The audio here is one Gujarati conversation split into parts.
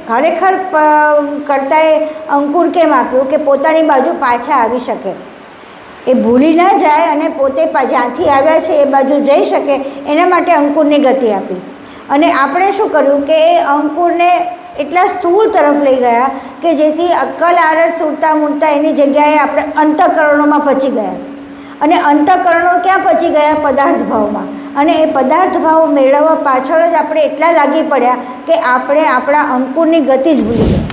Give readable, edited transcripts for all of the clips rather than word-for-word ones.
ખરેખર કર્તાએ અંકુર કેમ આપ્યું કે પોતાની બાજુ પાછા આવી શકે, એ ભૂલી ના જાય અને પોતે જ્યાંથી આવ્યા છે એ બાજુ જઈ શકે, એના માટે અંકુરની ગતિ આપી. અને આપણે શું કર્યું કે એ અંકુરને એટલા સ્થૂળ તરફ લઈ ગયા કે જેથી અક્કલ આરસ સુરતા મૂળતા એની જગ્યાએ આપણે અંતઃકરણોમાં પચી ગયા. અને અંતઃકરણો ક્યાં પચી ગયા? પદાર્થ ભાવમાં. અને એ પદાર્થ ભાવ મેળવવા પાછળ જ આપણે એટલા લાગી પડ્યા કે આપણે આપણા અંકુરની ગતિ જ ભૂલી ગયા.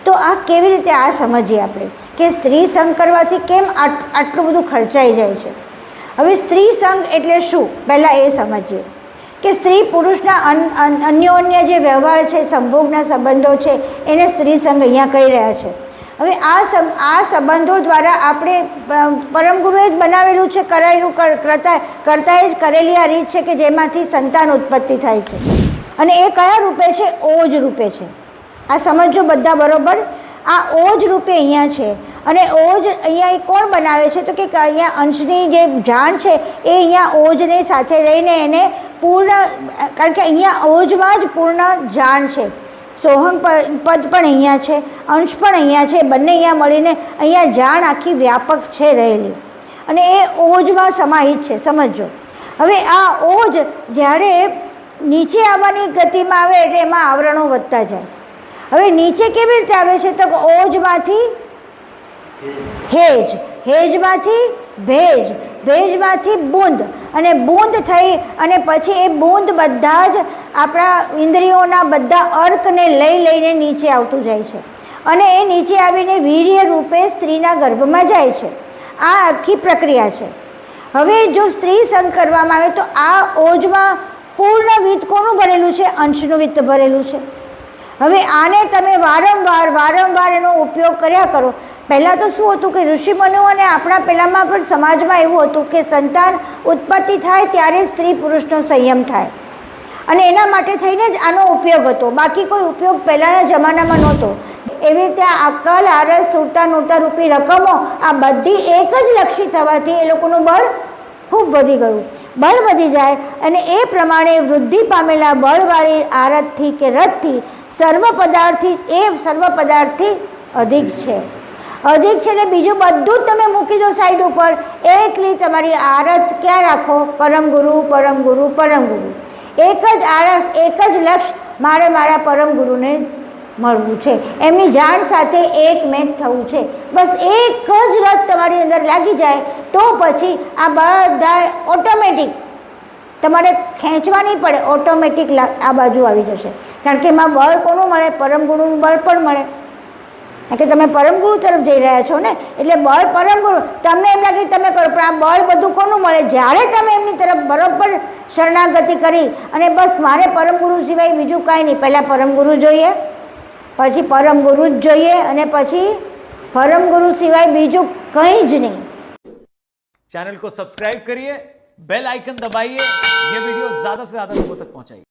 તો આ કેવી રીતે આ સમજીએ આપણે કે સ્ત્રી સંગ કરવાથી કેમ આટલું બધું ખર્ચાઈ જાય છે. હવે સ્ત્રી સંગ એટલે શું, પહેલાં એ સમજીએ કે સ્ત્રી પુરુષના અન્યોન્ય જે વ્યવહાર છે, સંભોગના સંબંધો છે, એને સ્ત્રી સંગ અહીંયા કહી રહ્યા છે. હવે આ સંબંધો દ્વારા આપણે પરમગુરુએ જ બનાવેલું છે, કરાયેલું કરતાએ જ કરેલી આ રીત છે કે જેમાંથી સંતાન ઉત્પત્તિ થાય છે. અને એ કયા રૂપે છે? ઓજ રૂપે છે. આ સમજો બધા બરાબર. આ ઓજ રૂપે અહીંયા છે. અને ઓજ અહીંયા એ કોણ બનાવે છે? તો કે અહીંયા અંશની જે જાણ છે એ અહીંયા ઓજની સાથે રહીને એને પૂર્ણ, કારણ કે અહીંયા ઓજમાં જ પૂર્ણ જાણ છે. સોહમ પદ પણ અહીંયા છે, અંશ પણ અહીંયા છે, બંને અહીંયા મળીને અહીંયા જાણ આખી વ્યાપક છે રહેલી, અને એ ઓજમાં સમાહિત છે. સમજો. હવે આ ઓજ જ્યારે નીચે આવવાની ગતિમાં આવે એટલે એમાં આવરણો વધતા જાય. હવે નીચે કેવી રીતે આવે છે? તો ઓજમાંથી હેજ, હેજમાંથી ભેજ, ભેજમાંથી બૂંદ, અને બૂંદ થઈ અને પછી એ બૂંદ બધા જ આપણા ઇન્દ્રિયોના બધા અર્કને લઈને નીચે આવતું જાય છે. અને એ નીચે આવીને વીર્ય રૂપે સ્ત્રીના ગર્ભમાં જાય છે. આ આખી પ્રક્રિયા છે. હવે જો સ્ત્રી સંગ કરવામાં આવે તો આ ઓજમાં પૂર્ણ વિત્ત કોનું ભરેલું છે? અંશનું વિત્ત ભરેલું છે. હવે આને તમે વારંવાર એનો ઉપયોગ કર્યા કરો. પહેલાં તો શું હતું કે ઋષિમુનિઓ અને આપણા પહેલાંમાં પણ સમાજમાં એવું હતું કે સંતાન ઉત્પત્તિ થાય ત્યારે સ્ત્રી પુરુષનો સંયમ થાય, અને એના માટે થઈને જ આનો ઉપયોગ હતો. બાકી કોઈ ઉપયોગ પહેલાંના જમાનામાં નહોતો. એવી રીતે આ અક્કલ આરસ સુરતા નૂરતા રૂપી રકમો આ બધી એક જ લક્ષી થવાથી એ લોકોનું બળ ખૂબ વધી ગયું. બળ વધી જાય અને એ પ્રમાણે વૃદ્ધિ પામેલા બળવાળી આરતથી કે રથથી સર્વ પદાર્થથી અધિક છે. અધિક છે એટલે બીજું બધું જ તમે મૂકી દો સાઈડ ઉપર. એકલી તમારી આરત ક્યાં રાખો? પરમ ગુરુ, પરમ ગુરુ, પરમ ગુરુ. એક જ આરસ, એક જ લક્ષ્ય, મારે મારા પરમ ગુરુને મળવું છે, એમની જાણ સાથે એકમેક થવું છે. બસ એક જ રથ તમારી અંદર લાગી જાય તો પછી આ બધા ઓટોમેટિક તમારે ખેંચવા નહીં પડે, ઓટોમેટિક આ બાજુ આવી જશે. કારણ કે એમાં બળ કોનું મળે? પરમ ગુરુનું બળ પણ મળે. કારણ કે તમે પરમગુરુ તરફ જઈ રહ્યા છો ને, એટલે બળ પરમગુરુ. તમને એમ લાગે તમે કરો, પણ આ બળ બધું કોનું મળે? જ્યારે તમે એમની તરફ બરોબર શરણાગતિ કરી અને બસ મારે પરમગુરુ સિવાય બીજું કાંઈ નહીં, પહેલાં પરમગુરુ જોઈએ, પછી પરમગુરુ જ જોઈએ, અને પછી परमगुरु सिवाय बीजू कहीं ज नहीं। चैनल को सब्सक्राइब करिए, बेल आइकन दबाइए, ये वीडियो ज्यादा से ज्यादा लोगों तक पहुंचाइए।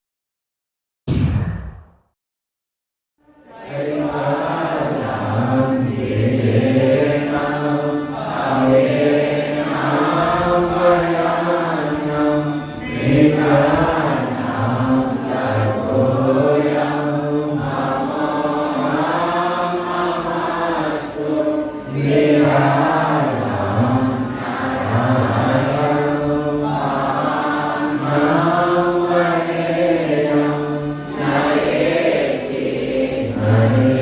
Amen.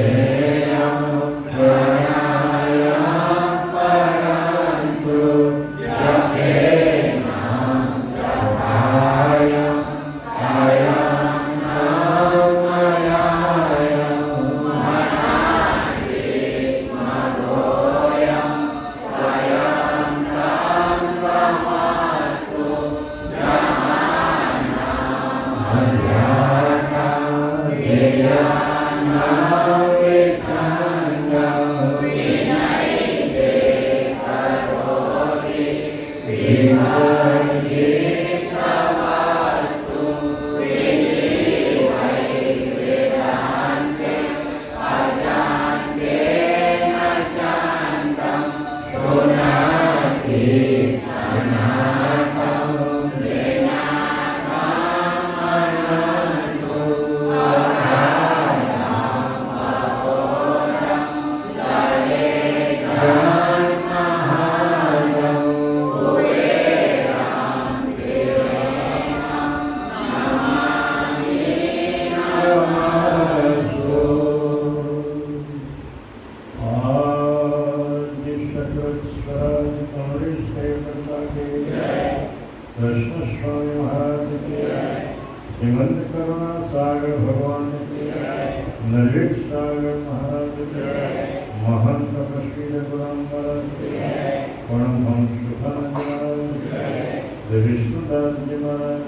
करुणा सागर भगवान ललित सागर महाराज महंत प्रसिद्ध गुरु महाराज परमहंस सुखानंद महाराज विष्णुदास जी महाराज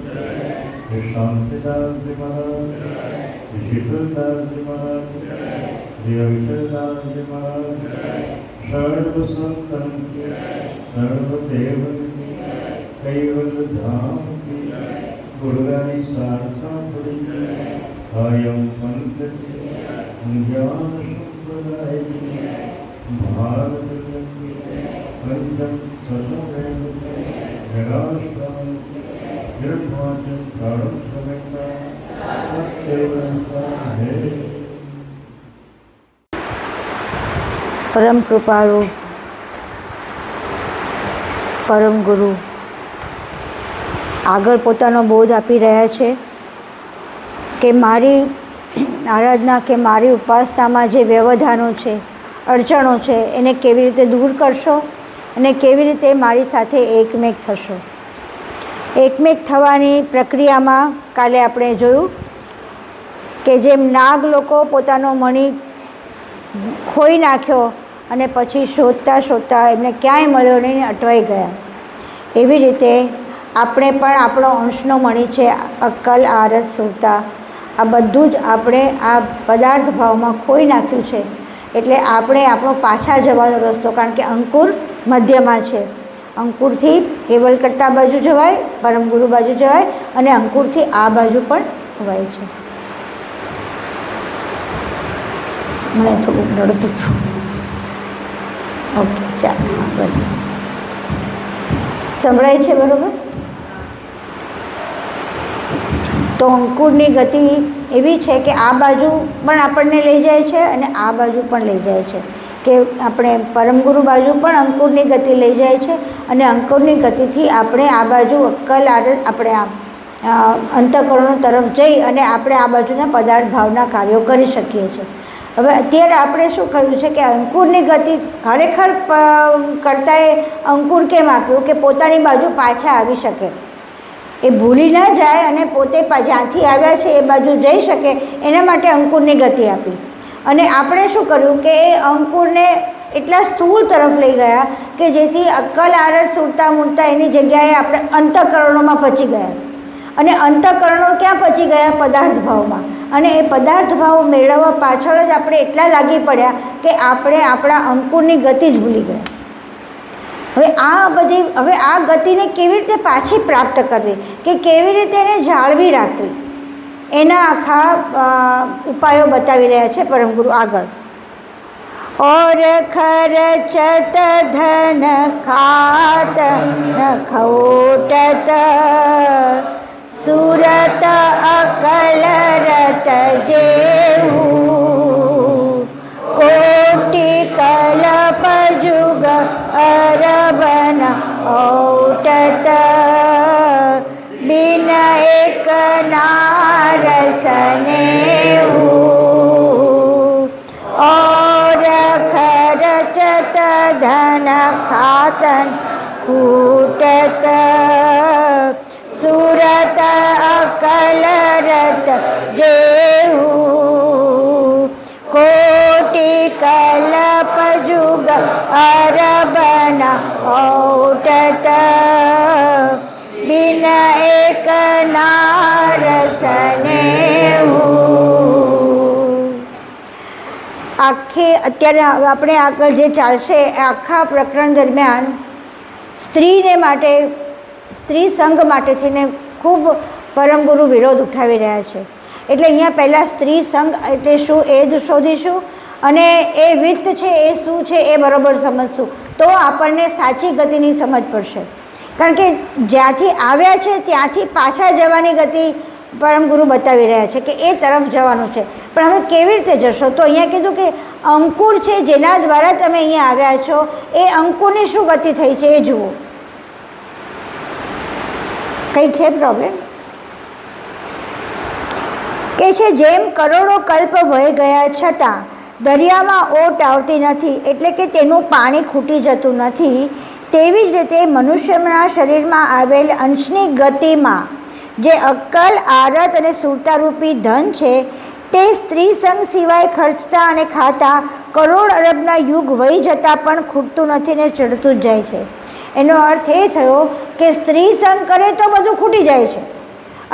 शांतिदास जी महाराज शीतलदास जी महाराज अविचलदास जी महाराज सर्व संतन की सर्वदेव की कैवल धाम की गुरुगानी सारसापुरी अयम पंथ ज्ञान संप्रदाय भारत पंचम ससवेद निराश्रम निर्वाचन कारण પરમ કૃપાળુ પરમ ગુરુ આગળ પોતાનો બોધ આપી રહ્યા છે કે મારી આરાધના કે મારી ઉપાસનામાં જે વ્યવધાનો છે, અડચણો છે, એને કેવી રીતે દૂર કરશો અને કેવી રીતે મારી સાથે એકમેક થશો. એકમેક થવાની પ્રક્રિયામાં કાલે આપણે જોયું કે જેમ નાગ લોકો પોતાનો મણી ખોઈ નાખ્યો અને પછી શોધતા શોધતા એમને ક્યાંય મળ્યો નહીં, અટવાઈ ગયા, એવી રીતે આપણે પણ આપણો અંશનો મણી છે અક્કલ, આરત, સુરતા, આ બધું જ આપણે આ પદાર્થ ભાવમાં ખોઈ નાખ્યું છે. એટલે આપણે આપણો પાછા જવાનો રસ્તો, કારણ કે અંકુર મધ્યમાં છે, અંકુરથી કેવલ કરતા બાજુ જવાય, પરમગુરુ બાજુ જવાય અને અંકુરથી આ બાજુ પણ જવાય છે. મને થોડુંક નડતું હતું. ઓકે, ચાલો, બસ સંભળાય છે બરાબર. તો અંકુરની ગતિ એવી છે કે આ બાજુ પણ આપણને લઈ જાય છે અને આ બાજુ પણ લઈ જાય છે, કે આપણે પરમગુરુ બાજુ પણ અંકુરની ગતિ લઈ જાય છે અને અંકુરની ગતિથી આપણે આ બાજુ અક્કલ આપણે અંતઃકરણો તરફ જઈ અને આપણે આ બાજુના પદાર્થ ભાવના કાર્યો કરી શકીએ છીએ. હવે અત્યારે આપણે શું કર્યું છે કે અંકુરની ગતિ ખરેખર કરતાંએ અંકુર કેમ આપ્યું કે પોતાની બાજુ પાછા આવી શકે, એ ભૂલી ન જાય અને પોતે જ્યાંથી આવ્યા છે એ બાજુ જઈ શકે, એના માટે અંકુરની ગતિ આપી. અને આપણે શું કર્યું કે એ અંકુરને એટલા સ્થૂળ તરફ લઈ ગયા કે જેથી અક્કલ, આરસ, સુરતા, મૂળતા એની જગ્યાએ આપણે અંતઃકરણોમાં પચી ગયા. અને અંતઃકરણો ક્યાં પચી ગયા? પદાર્થ ભાવમાં. અને એ પદાર્થ ભાવ મેળવવા પાછળ જ આપણે એટલા લાગી પડ્યા કે આપણે આપણા અંકુરની ગતિ જ ભૂલી ગયા. હવે આ ગતિને કેવી રીતે પાછી પ્રાપ્ત કરવી, કે કેવી રીતે એને જાળવી રાખવી, એના આખા ઉપાયો બતાવી રહ્યા છે પરમગુરુ આગળ. और खर्चत धन खात न खोटत सुरत अकल रत जेऊ कोटि कल्प जुग अरबन औटत बिन एक नारसने और खर्चत धन खातन कूटत सुरत अकल रत जेऊ कोटि कल्प जुग अरबन औटत बिन एक नारसने અત્યારે આપણે આગળ જે ચાલશે એ આખા પ્રકરણ દરમિયાન સ્ત્રીને માટે, સ્ત્રી સંઘ માટે થઈને ખૂબ પરમગુરુ વિરોધ ઉઠાવી રહ્યા છે. એટલે અહીંયા પહેલાં સ્ત્રી સંઘ એટલે શું એ જ શોધીશું અને એ વિત્ત છે એ શું છે એ બરાબર સમજશું તો આપણને સાચી ગતિની સમજ પડશે. કારણ કે જ્યાંથી આવ્યા છે ત્યાંથી પાછા જવાની ગતિ પરમગુરુ બતાવી રહ્યા છે કે એ તરફ જવાનું છે. પણ હવે કેવી રીતે જશો? તો અહીંયા કીધું કે અંકુર છે જેના દ્વારા તમે અહીંયા આવ્યા છો એ અંકુરની શું ગતિ થઈ છે એ જુઓ. કંઈ છે પ્રોબ્લેમ? કે છે જેમ કરોડો કલ્પ વહી ગયા છતાં દરિયામાં ઓટ આવતી નથી, એટલે કે તેનું પાણી ખૂટી જતું નથી, તેવી જ રીતે મનુષ્યના શરીરમાં આવેલ અંશની ગતિમાં જે અક્કલ આરત અને સુરતારૂપી ધન છે તે સ્ત્રી સંગ સિવાય ખર્ચતા અને ખાતા કરોડ અરબના યુગ વહી જતાં પણ ખૂટતું નથી ને ચડતું જ જાય છે. એનો અર્થ એ થયો કે સ્ત્રી સંગ કરે તો બધું ખૂટી જાય છે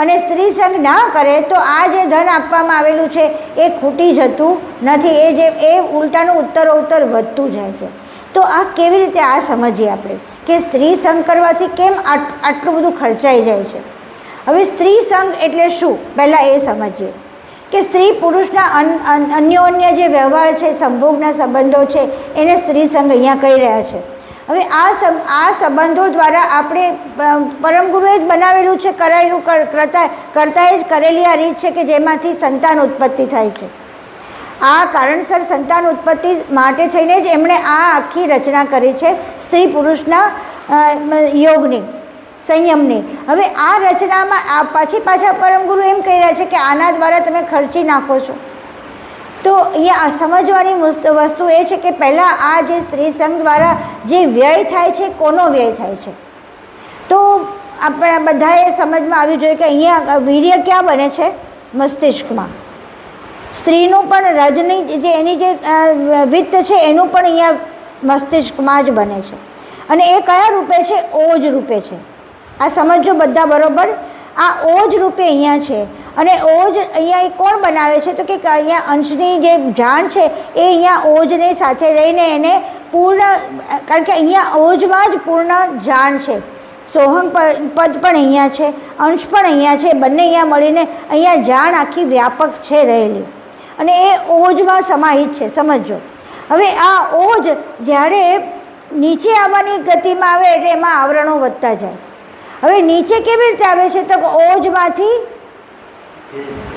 અને સ્ત્રી સંગ ના કરે તો આ જે ધન આપવામાં આવેલું છે એ ખૂટી જતું નથી, એ ઉલટાનું ઉત્તરોત્તર વધતું જાય છે. તો આ કેવી રીતે આ સમજીએ આપણે કે સ્ત્રી સંગ કરવાથી કેમ આટલું બધું ખર્ચાઈ જાય છે. હવે સ્ત્રી સંગ એટલે શું પહેલાં એ સમજીએ કે સ્ત્રી પુરુષના અન્યોન્ય જે વ્યવહાર છે, સંભોગના સંબંધો છે એને સ્ત્રી સંગ અહીંયા કહી રહ્યા છે. હવે આ સંબંધો દ્વારા આપણે પરમગુરુએ જ બનાવેલું છે, કરાયેલું કરતાએ જ કરેલી આ રીત છે કે જેમાંથી સંતાન ઉત્પત્તિ થાય છે. આ કારણસર સંતાન ઉત્પત્તિ માટે થઈને જ એમણે આ આખી રચના કરી છે સ્ત્રી પુરુષના યોગની, સંયમની. હવે આ રચનામાં પાછા પરમગુરુ એમ કહી રહ્યા છે કે આના દ્વારા તમે ખર્ચી નાખો છો. તો અહીંયા સમજવાની વસ્તુ એ છે કે પહેલાં આ જે સ્ત્રી સંઘ દ્વારા જે વ્યય થાય છે કોનો વ્યય થાય છે. તો આપણે બધાએ સમજમાં આવ્યું જોઈએ કે અહીંયા વીર્ય ક્યાં બને છે? મસ્તિષ્કમાં. સ્ત્રીનું પણ રજની જે એની જે વિત્ત છે એનું પણ અહીંયા મસ્તિષ્કમાં જ બને છે અને એ કયા રૂપે છે? ઓજ રૂપે છે. આ સમજો બધા બરાબર. આ ઓજ રૂપે અહીંયા છે અને ઓજ અહીંયા એ કોણ બનાવે છે? તો કે અહીંયા અંશની જે જાણ છે એ અહીંયા ઓજની સાથે રહીને એને પૂર્ણ, કારણ કે અહીંયા ઓજમાં જ પૂર્ણ જાણ છે. સોહમ પદ પણ અહીંયા છે, અંશ પણ અહીંયા છે, બંને અહીંયા મળીને અહીંયા જાણ આખી વ્યાપક છે રહેલી અને એ ઓજમાં સમાહિત છે. સમજો. હવે આ ઓજ જ્યારે નીચે આવવાની ગતિમાં આવે એટલે એમાં આવરણો વધતા જાય. હવે નીચે કેવી રીતે આવે છે? તો ઓજમાંથી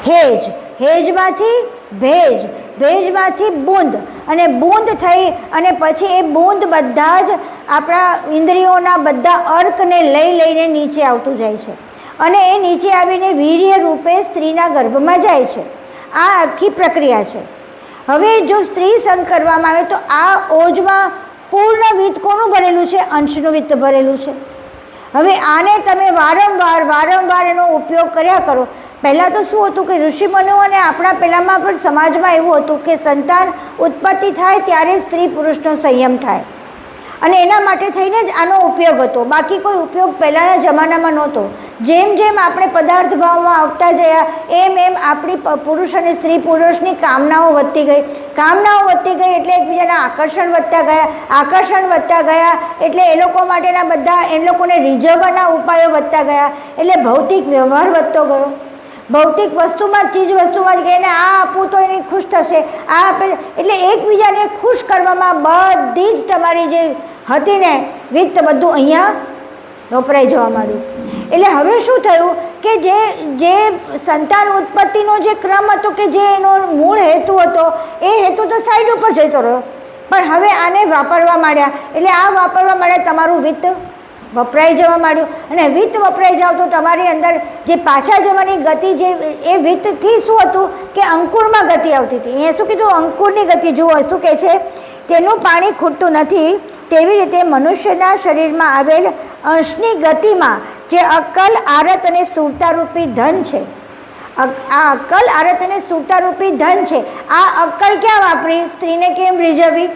હેજ, હેજમાંથી ભેજ, ભેજમાંથી બૂંદ અને બૂંદ થઈ અને પછી એ બૂંદ બધા જ આપણા ઇન્દ્રિયોના બધા અર્કને લઈને નીચે આવતું જાય છે અને એ નીચે આવીને વીર્ય રૂપે સ્ત્રીના ગર્ભમાં જાય છે. આ આખી પ્રક્રિયા છે. હવે જો સ્ત્રી સંગ કરવામાં આવે તો આ ઓજમાં પૂર્ણ વિત્ત કોનું ભરેલું છે? અંશનું વિત્ત ભરેલું છે. હવે આને તમે વારંવાર એનો ઉપયોગ કર્યા કરો. પહેલાં તો શું હતું કે ઋષિમુનિઓ અને આપણા પહેલાંમાં પણ સમાજમાં એવું હતું કે સંતાન ઉત્પત્તિ થાય ત્યારે સ્ત્રી પુરુષનો સંયમ થાય અને એના માટે થઈને જ આનો ઉપયોગ હતો. બાકી કોઈ ઉપયોગ પહેલાંના જમાનામાં નહોતો. જેમ જેમ આપણે પદાર્થ ભાવમાં આવતા ગયા એમ આપણી પુરુષ અને સ્ત્રી પુરુષની કામનાઓ વધતી ગઈ. કામનાઓ વધતી ગઈ એટલે એકબીજાના આકર્ષણ વધતા ગયા. આકર્ષણ વધતા ગયા એટલે એ લોકો માટેના બધા એ લોકોને રીઝવવાના ઉપાયો વધતા ગયા. એટલે ભૌતિક વ્યવહાર વધતો ગયો. ભૌતિક વસ્તુમાં ચીજ વસ્તુમાં જ કહીને આ આપવું તો એને ખુશ થશે, આ આપે એટલે એકબીજાને ખુશ કરવામાં બધી જ તમારી જે હતી ને વિત્ત બધું અહીંયા વપરાઈ જવા માંડ્યું. એટલે હવે શું થયું કે જે સંતાન ઉત્પત્તિનો જે ક્રમ હતો કે જે એનો મૂળ હેતુ હતો એ હેતુ તો સાઈડ ઉપર જતો રહ્યો, પણ હવે આને વાપરવા માંડ્યા. એટલે આ વાપરવા માંડ્યા તમારું વિત્ત વપરાઈ જવા માંડ્યું અને વિત્ત વપરાઈ જાવ તો તમારી અંદર જે પાછા જવાની ગતિ જે એ વિત્તથી શું હતું કે અંકુરમાં ગતિ આવતી હતી. અહીંયા શું કીધું? અંકુરની ગતિ. જુઓ શું કહે છે? તેનું પાણી ખૂટતું નથી તેવી રીતે મનુષ્યના શરીરમાં આવેલ અંશની ગતિમાં જે અક્કલ આરત અને સુરતારૂપી ધન છે, આ અક્કલ આરત અને સુરતારૂપી ધન છે, આ અક્કલ ક્યાં વાપરી? સ્ત્રીને કેમ રીઝવવી?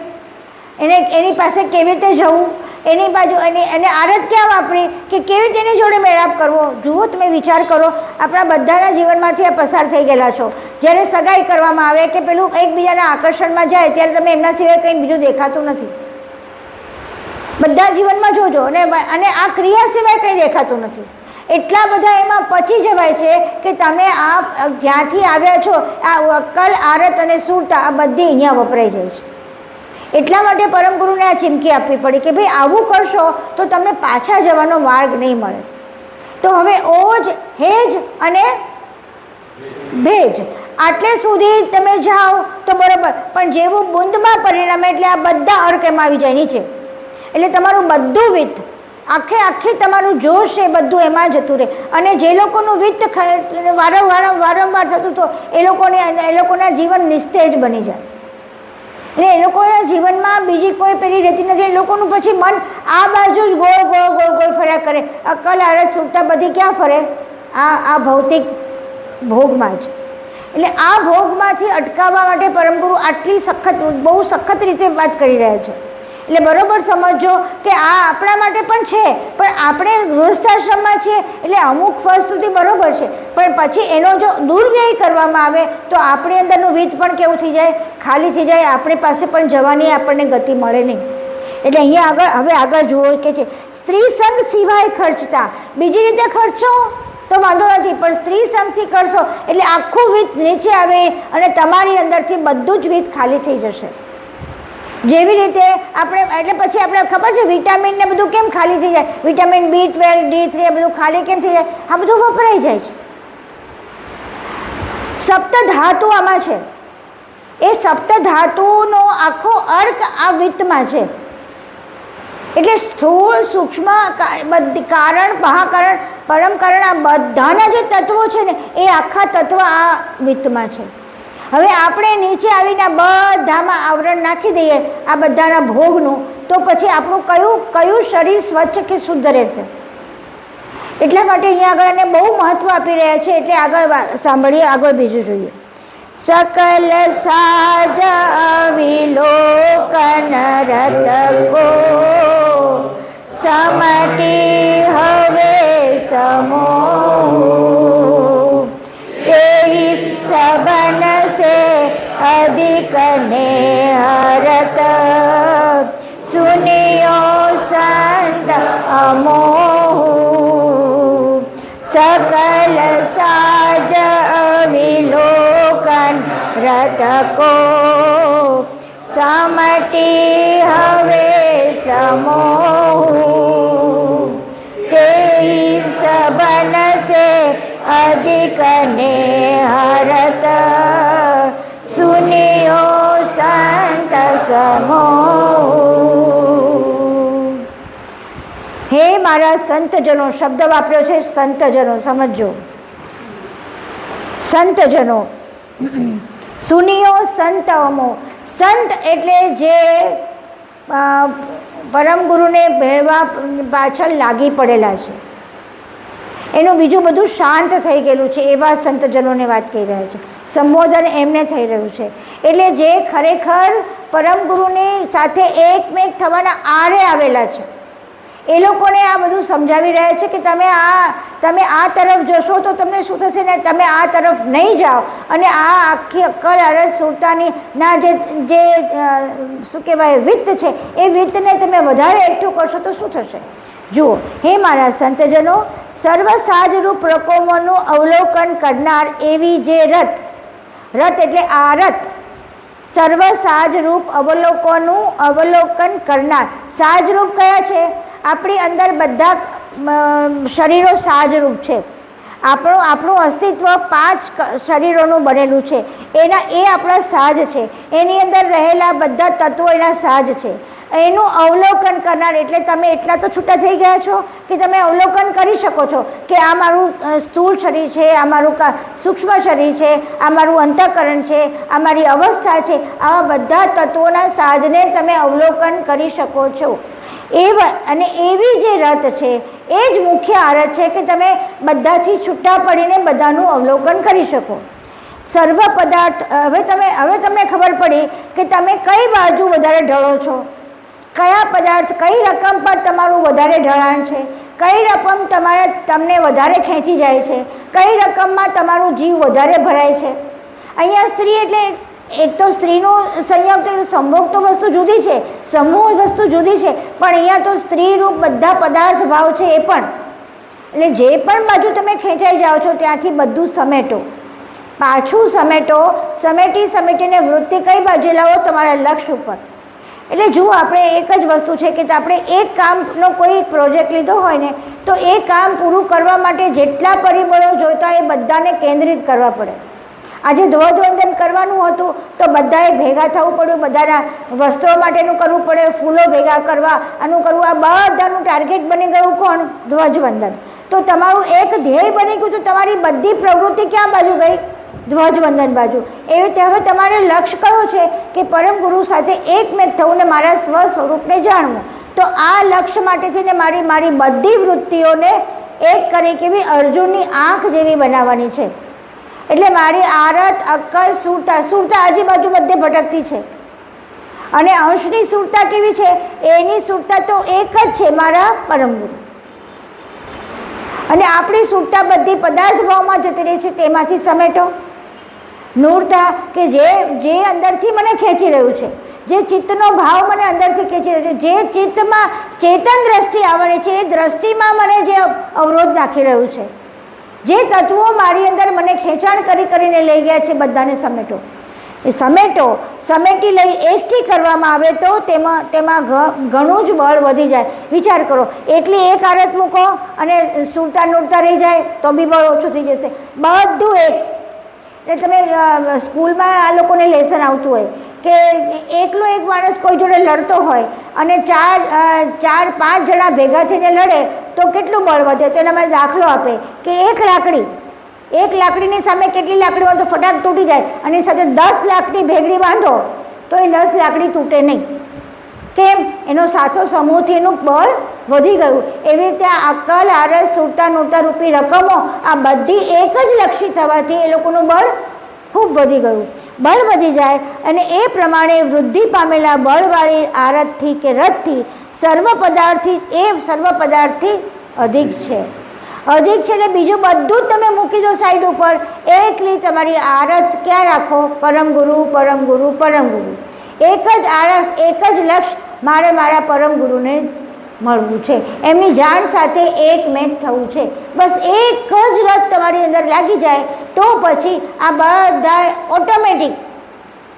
એની પાસે કેવી રીતે જવું? એની બાજુ એને આરત ક્યાં વાપરી કે કેવી રીતે એની જોડે મેળાપ કરવો? જુઓ, તમે વિચાર કરો, આપણા બધાના જીવનમાંથી આ પસાર થઈ ગયેલા છો. જ્યારે સગાઈ કરવામાં આવે કે પેલું એકબીજાના આકર્ષણમાં જાય ત્યારે તમે એમના સિવાય કંઈ બીજું દેખાતું નથી. બધા જીવનમાં જોજો અને આ ક્રિયા સિવાય કંઈ દેખાતું નથી. એટલા બધા એમાં પચી જવાય છે કે તમે આ જ્યાંથી આવ્યા છો આ અક્કલ આરત અને સુરતા આ બધી અહીંયા વપરાઈ જાય છે. એટલા માટે પરમગુરુને આ ચીમકી આપવી પડી કે ભાઈ આવું કરશો તો તમને પાછા જવાનો માર્ગ નહીં મળે. તો હવે ઓજ, હેજ અને ભેજ આટલે સુધી તમે જાઓ તો બરાબર, પણ જેવું બુંદમાં પરિણમે એટલે આ બધા અર્ક એમાં આવી જાય નીચે. એટલે તમારું બધું વિત્ત આખે તમારું જોશ એ બધું એમાં જતું રહે. અને જે લોકોનું વિત્ત વારંવાર થતું તો એ લોકોના જીવન નિસ્તેજ બની જાય. એટલે એ લોકોના જીવનમાં બીજી કોઈ પેલી રહેતી નથી. એ લોકોનું પછી મન આ બાજુ જ ગોળ ફર્યા કરે. અક્કલ આરત સુરતા બધી ક્યાં ફરે? આ ભૌતિક ભોગમાં જ. એટલે આ ભોગમાંથી અટકાવવા માટે પરમગુરુ આટલી બહુ સખત રીતે વાત કરી રહ્યા છે. એટલે બરાબર સમજો કે આ આપણા માટે પણ છે, પણ આપણે ગૃહસ્થાશ્રમમાં છીએ એટલે અમુક વસ્તુથી બરાબર છે, પણ પછી એનો જો દુર્વ્યય કરવામાં આવે તો આપણી અંદરનું વિત પણ કેવું થઈ જાય, ખાલી થઈ જાય, આપણી પાસે પણ જવાની આપણને ગતિ મળે નહીં. એટલે અહીંયા આગળ જુઓ કે સ્ત્રી સંગ સિવાય ખર્ચતા, બીજી રીતે ખર્ચો તો વાંધો નથી, પણ સ્ત્રી સંગથી કરશો એટલે આખું વિત નીચે આવે અને તમારી અંદરથી બધું જ વિત ખાલી થઈ જશે. જેવી રીતે આપણે એટલે પછી આપણે ખબર છે વિટામિન ને બધું કેમ ખાલી થઈ જાય, વિટામિન B12, D3 બધું ખાલી કેમ થઈ જાય, આ બધું વપરાઈ જાય છે. સપ્ત ધાતુ આમાં છે, એ સપ્ત ધાતુનો આખો અર્ક આ વિત્તમાં છે. એટલે સ્થૂળ સૂક્ષ્મ કારણ મહાકારણ પરમ કારણ આ બધાના જે તત્વો છે ને એ આખા તત્વ આ વિત્તમાં છે. હવે આપણે નીચે આવીને બધામાં આવરણ નાખી દઈએ આ બધાના ભોગનું, તો પછી આપણું કયું શરીર સ્વચ્છ કે શુદ્ધ રહેશે. એટલા માટે અહીંયા આગળ એને બહુ મહત્ત્વ આપી રહ્યા છે. એટલે આગળ સાંભળીએ, આગળ બીજું જોઈએ. सकल साज अविलोकन रत को समटी हवे समो तेहि सबन से अधिक ने हरत सुनियो संत अमोह सकल साज अविलोकन रत को समटी हवे समोह तेहि सबन से अधिक ने हरत सुनियो संत समोह. हे मारा संतजनो, शब्द वापर्यो छे संतजनो, समझो संतजनो. સુનિયો સંત અમો, સંત એટલે જે પરમ ગુરુને ભેળવા પાછળ લાગી પડેલા છે, એનું બીજું બધું શાંત થઈ ગયેલું છે, એવા સંતજનોને વાત કહી રહ્યા છે. સંબોધન એમને થઈ રહ્યું છે. એટલે જે ખરેખર પરમ ગુરુની સાથે એકમેક થવાના આરે આવેલા છે, એ લોકોને આ બધું સમજાવી રહ્યા છે કે તમે આ તરફ જશો તો તમને શું થશે ને, તમે આ તરફ નહીં જાઓ અને આ આખી અક્કલ અરસ સુરતાની ના જે શું કહેવાય વિત્ત છે, એ વિત્તને તમે વધારે એકઠું કરશો તો શું થશે. જુઓ, હે મારા સંતજનો, સર્વસાજરૂપ પ્રકોમોનું અવલોકન કરનાર એવી જે રત એટલે આ રત, સર્વસાજરૂપ અવલોકન કરનાર. સાજરૂપ કયા છે? આપણી અંદર બધા શરીરો સાજરૂપ છે. આપણું અસ્તિત્વ 5 શરીરોનું બનેલું છે, એ આપણા સાજ છે. એની અંદર રહેલા બધા તત્વો એના સાજ છે. એનું અવલોકન કરનાર એટલે તમે એટલા તો છૂટા થઈ ગયા છો કે તમે અવલોકન કરી શકો છો કે આ મારું સ્થૂળ શરીર છે, આ મારું સૂક્ષ્મ શરીર છે, આ મારું અંતઃકરણ છે, આ મારી અવસ્થા છે. આવા બધા તત્વોના સાજને તમે અવલોકન કરી શકો છો. અને એવી જે રત છે એ જ મુખ્ય આરત છે કે તમે બધાથી છૂટા પડીને બધાનું અવલોકન કરી શકો. સર્વ પદાર્થ હવે તમને ખબર પડી કે તમે કઈ બાજુ વધારે ઢળો છો, કયા પદાર્થ કઈ રકમ પર તમારું વધારે ઢળાણ છે, કઈ રકમ તમને વધારે ખેંચી જાય છે, કઈ રકમમાં તમારું જીવ વધારે ભરાય છે. અહીંયા સ્ત્રી એટલે એક તો સ્ત્રીનું સંયોગ તો સંભોગ તો વસ્તુ જુદી છે, સમૂહ વસ્તુ જુદી છે, પણ અહીંયા તો સ્ત્રીરૂપ બધા પદાર્થ ભાવ છે એ પણ. એટલે જે પણ બાજુ તમે ખેંચાઈ જાઓ છો ત્યાંથી બધું સમેટો, પાછું સમેટીને વૃત્તિ કઈ બાજુ લાવો? તમારા લક્ષ્ય ઉપર. એટલે જુઓ, આપણે એક જ વસ્તુ છે કે આપણે એક કામનો કોઈ પ્રોજેક્ટ લીધો હોય ને તો એ કામ પૂરું કરવા માટે જેટલા પરિબળો જોઈતા એ બધાને કેન્દ્રિત કરવા પડે. આજે ધ્વજવંદન કરવાનું હતું તો બધાએ ભેગા થવું પડ્યું, બધાના વસ્ત્રો માટેનું કરવું પડે, ફૂલો ભેગા કરવા, આનું કરવું, આ બધાનું ટાર્ગેટ બની ગયું કોણ? ધ્વજવંદન. તો તમારું એક ધ્યેય બની ગયું તો તમારી બધી પ્રવૃત્તિ ક્યાં બાજુ ગઈ? ધ્વજવંદન બાજુ. એવી રીતે હવે તમારે લક્ષ્ય કયો છે કે પરમ ગુરુ સાથે એકમેક થવું ને મારા સ્વ સ્વરૂપને જાણવું. તો આ લક્ષ્ય માટેથી ને મારી બધી વૃત્તિઓને એક કરી કેવી અર્જુનની આંખ જેવી બનાવવાની છે. એટલે મારી આરત, અક્કલ, સુરતા આજુબાજુ બધે ભટકતી છે. અને અંશની સુરતા કેવી છે? એની સુરતા તો એક જ છે, મારા પરમ ગુરુ. અને આપણી સુરતા બધી પદાર્થ ભાવમાં જતી રહી છે, તેમાંથી સમેટો. નૂરતા કે જે અંદરથી મને ખેંચી રહ્યું છે, જે ચિત્તનો ભાવ મને અંદરથી ખેંચી રહ્યો છે, જે ચિત્તમાં ચેતન દ્રષ્ટિ આવવાની છે, એ દ્રષ્ટિમાં મને જે અવરોધ નાખી રહ્યું છે, જે તત્વો મારી અંદર મને ખેંચાણ કરીને લઈ ગયા છે, બધાને સમેટો. એ સમેટી લઈ એકઠી કરવામાં આવે તો તેમાં ઘણું જ બળ વધી જાય. વિચાર કરો, એકલી એક આરત મૂકો અને સુરતા નૂરતા રહી જાય તો બી બળ ઓછું થઈ જશે. બધું એક. એટલે તમે સ્કૂલમાં આ લોકોને લેસન આવતું હોય કે એકલો એક માણસ કોઈ જોડે લડતો હોય અને ચાર પાંચ જણા ભેગા થઈને લડે તો કેટલું બળ વધે. તો એનામાં દાખલો આપે કે એક લાકડીની સામે કેટલી લાકડી હોય તો ફટાક તૂટી જાય, અને સાથે 10 લાકડી ભેગડી બાંધો તો એ 10 લાકડી તૂટે નહીં. કેમ? એનો સાથો સમૂહથી એનું બળ વધી ગયું. એવી રીતે આ અક્કલ, આરસ, સુરતા, નૂરતા રૂપી રકમો આ બધી એક જ લક્ષી થવાથી એ લોકોનું બળ ખૂબ વધી ગયું. બળ વધી જાય અને એ પ્રમાણે વૃદ્ધિ પામેલા બળવાળી આરતથી કે રથથી સર્વ પદાર્થથી અધિક છે. એટલે બીજું બધું જ તમે મૂકી દો સાઈડ ઉપર. એકલી તમારી આરત ક્યાં રાખો? પરમ ગુરુ. એક જ આરસ, એક જ લક્ષ્ય, મારા પરમ ગુરુને મળવું છે, એમની જાણ સાથે એકમેક થવું છે. બસ એક જ રથ તમારી અંદર લાગી જાય તો પછી આ બધા ઓટોમેટિક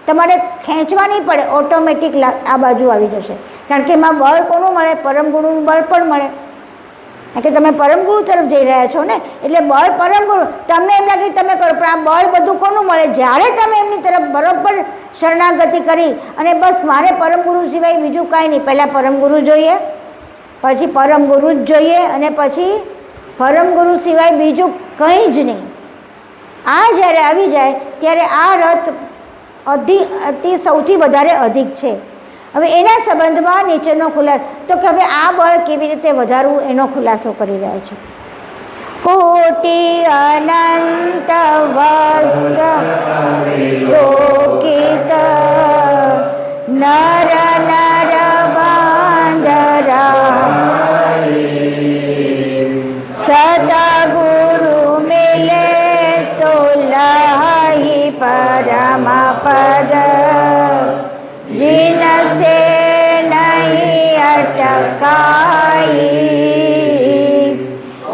તમારે ખેંચવા નહીં પડે, ઓટોમેટિક આ બાજુ આવી જશે. કારણ કે એમાં બળ કોનું મળે? પરમ ગુરુનું બળ પણ મળે. કે તમે પરમ ગુરુ તરફ જઈ રહ્યા છો ને, એટલે બળ પરમ ગુરુ. તમને એમ લાગે તમે કરો, પણ આ બળ બધું કોનું મળે? જ્યારે તમે એમની તરફ બરોબર શરણાગતિ કરી અને બસ મારે પરમ ગુરુ સિવાય બીજું કાંઈ નહીં, પહેલાં પરમ ગુરુ જોઈએ, પછી પરમ ગુરુ જ જોઈએ, અને પછી પરમ ગુરુ સિવાય બીજું કંઈ જ નહીં. આ જ્યારે આવી જાય ત્યારે આ રથ સૌથી વધારે અધિક છે. હવે એના સંબંધમાં નીચેનો ખુલાસો, તો કે હવે આ બળ કેવી રીતે વધારવું એનો ખુલાસો કરી રહ્યા છે. કોટી અનંત વસ્ત લોકિત નર બાંધરા સતગુરુ મિલે તો લહી પરમ પદ जिनसे नहीं अटकाई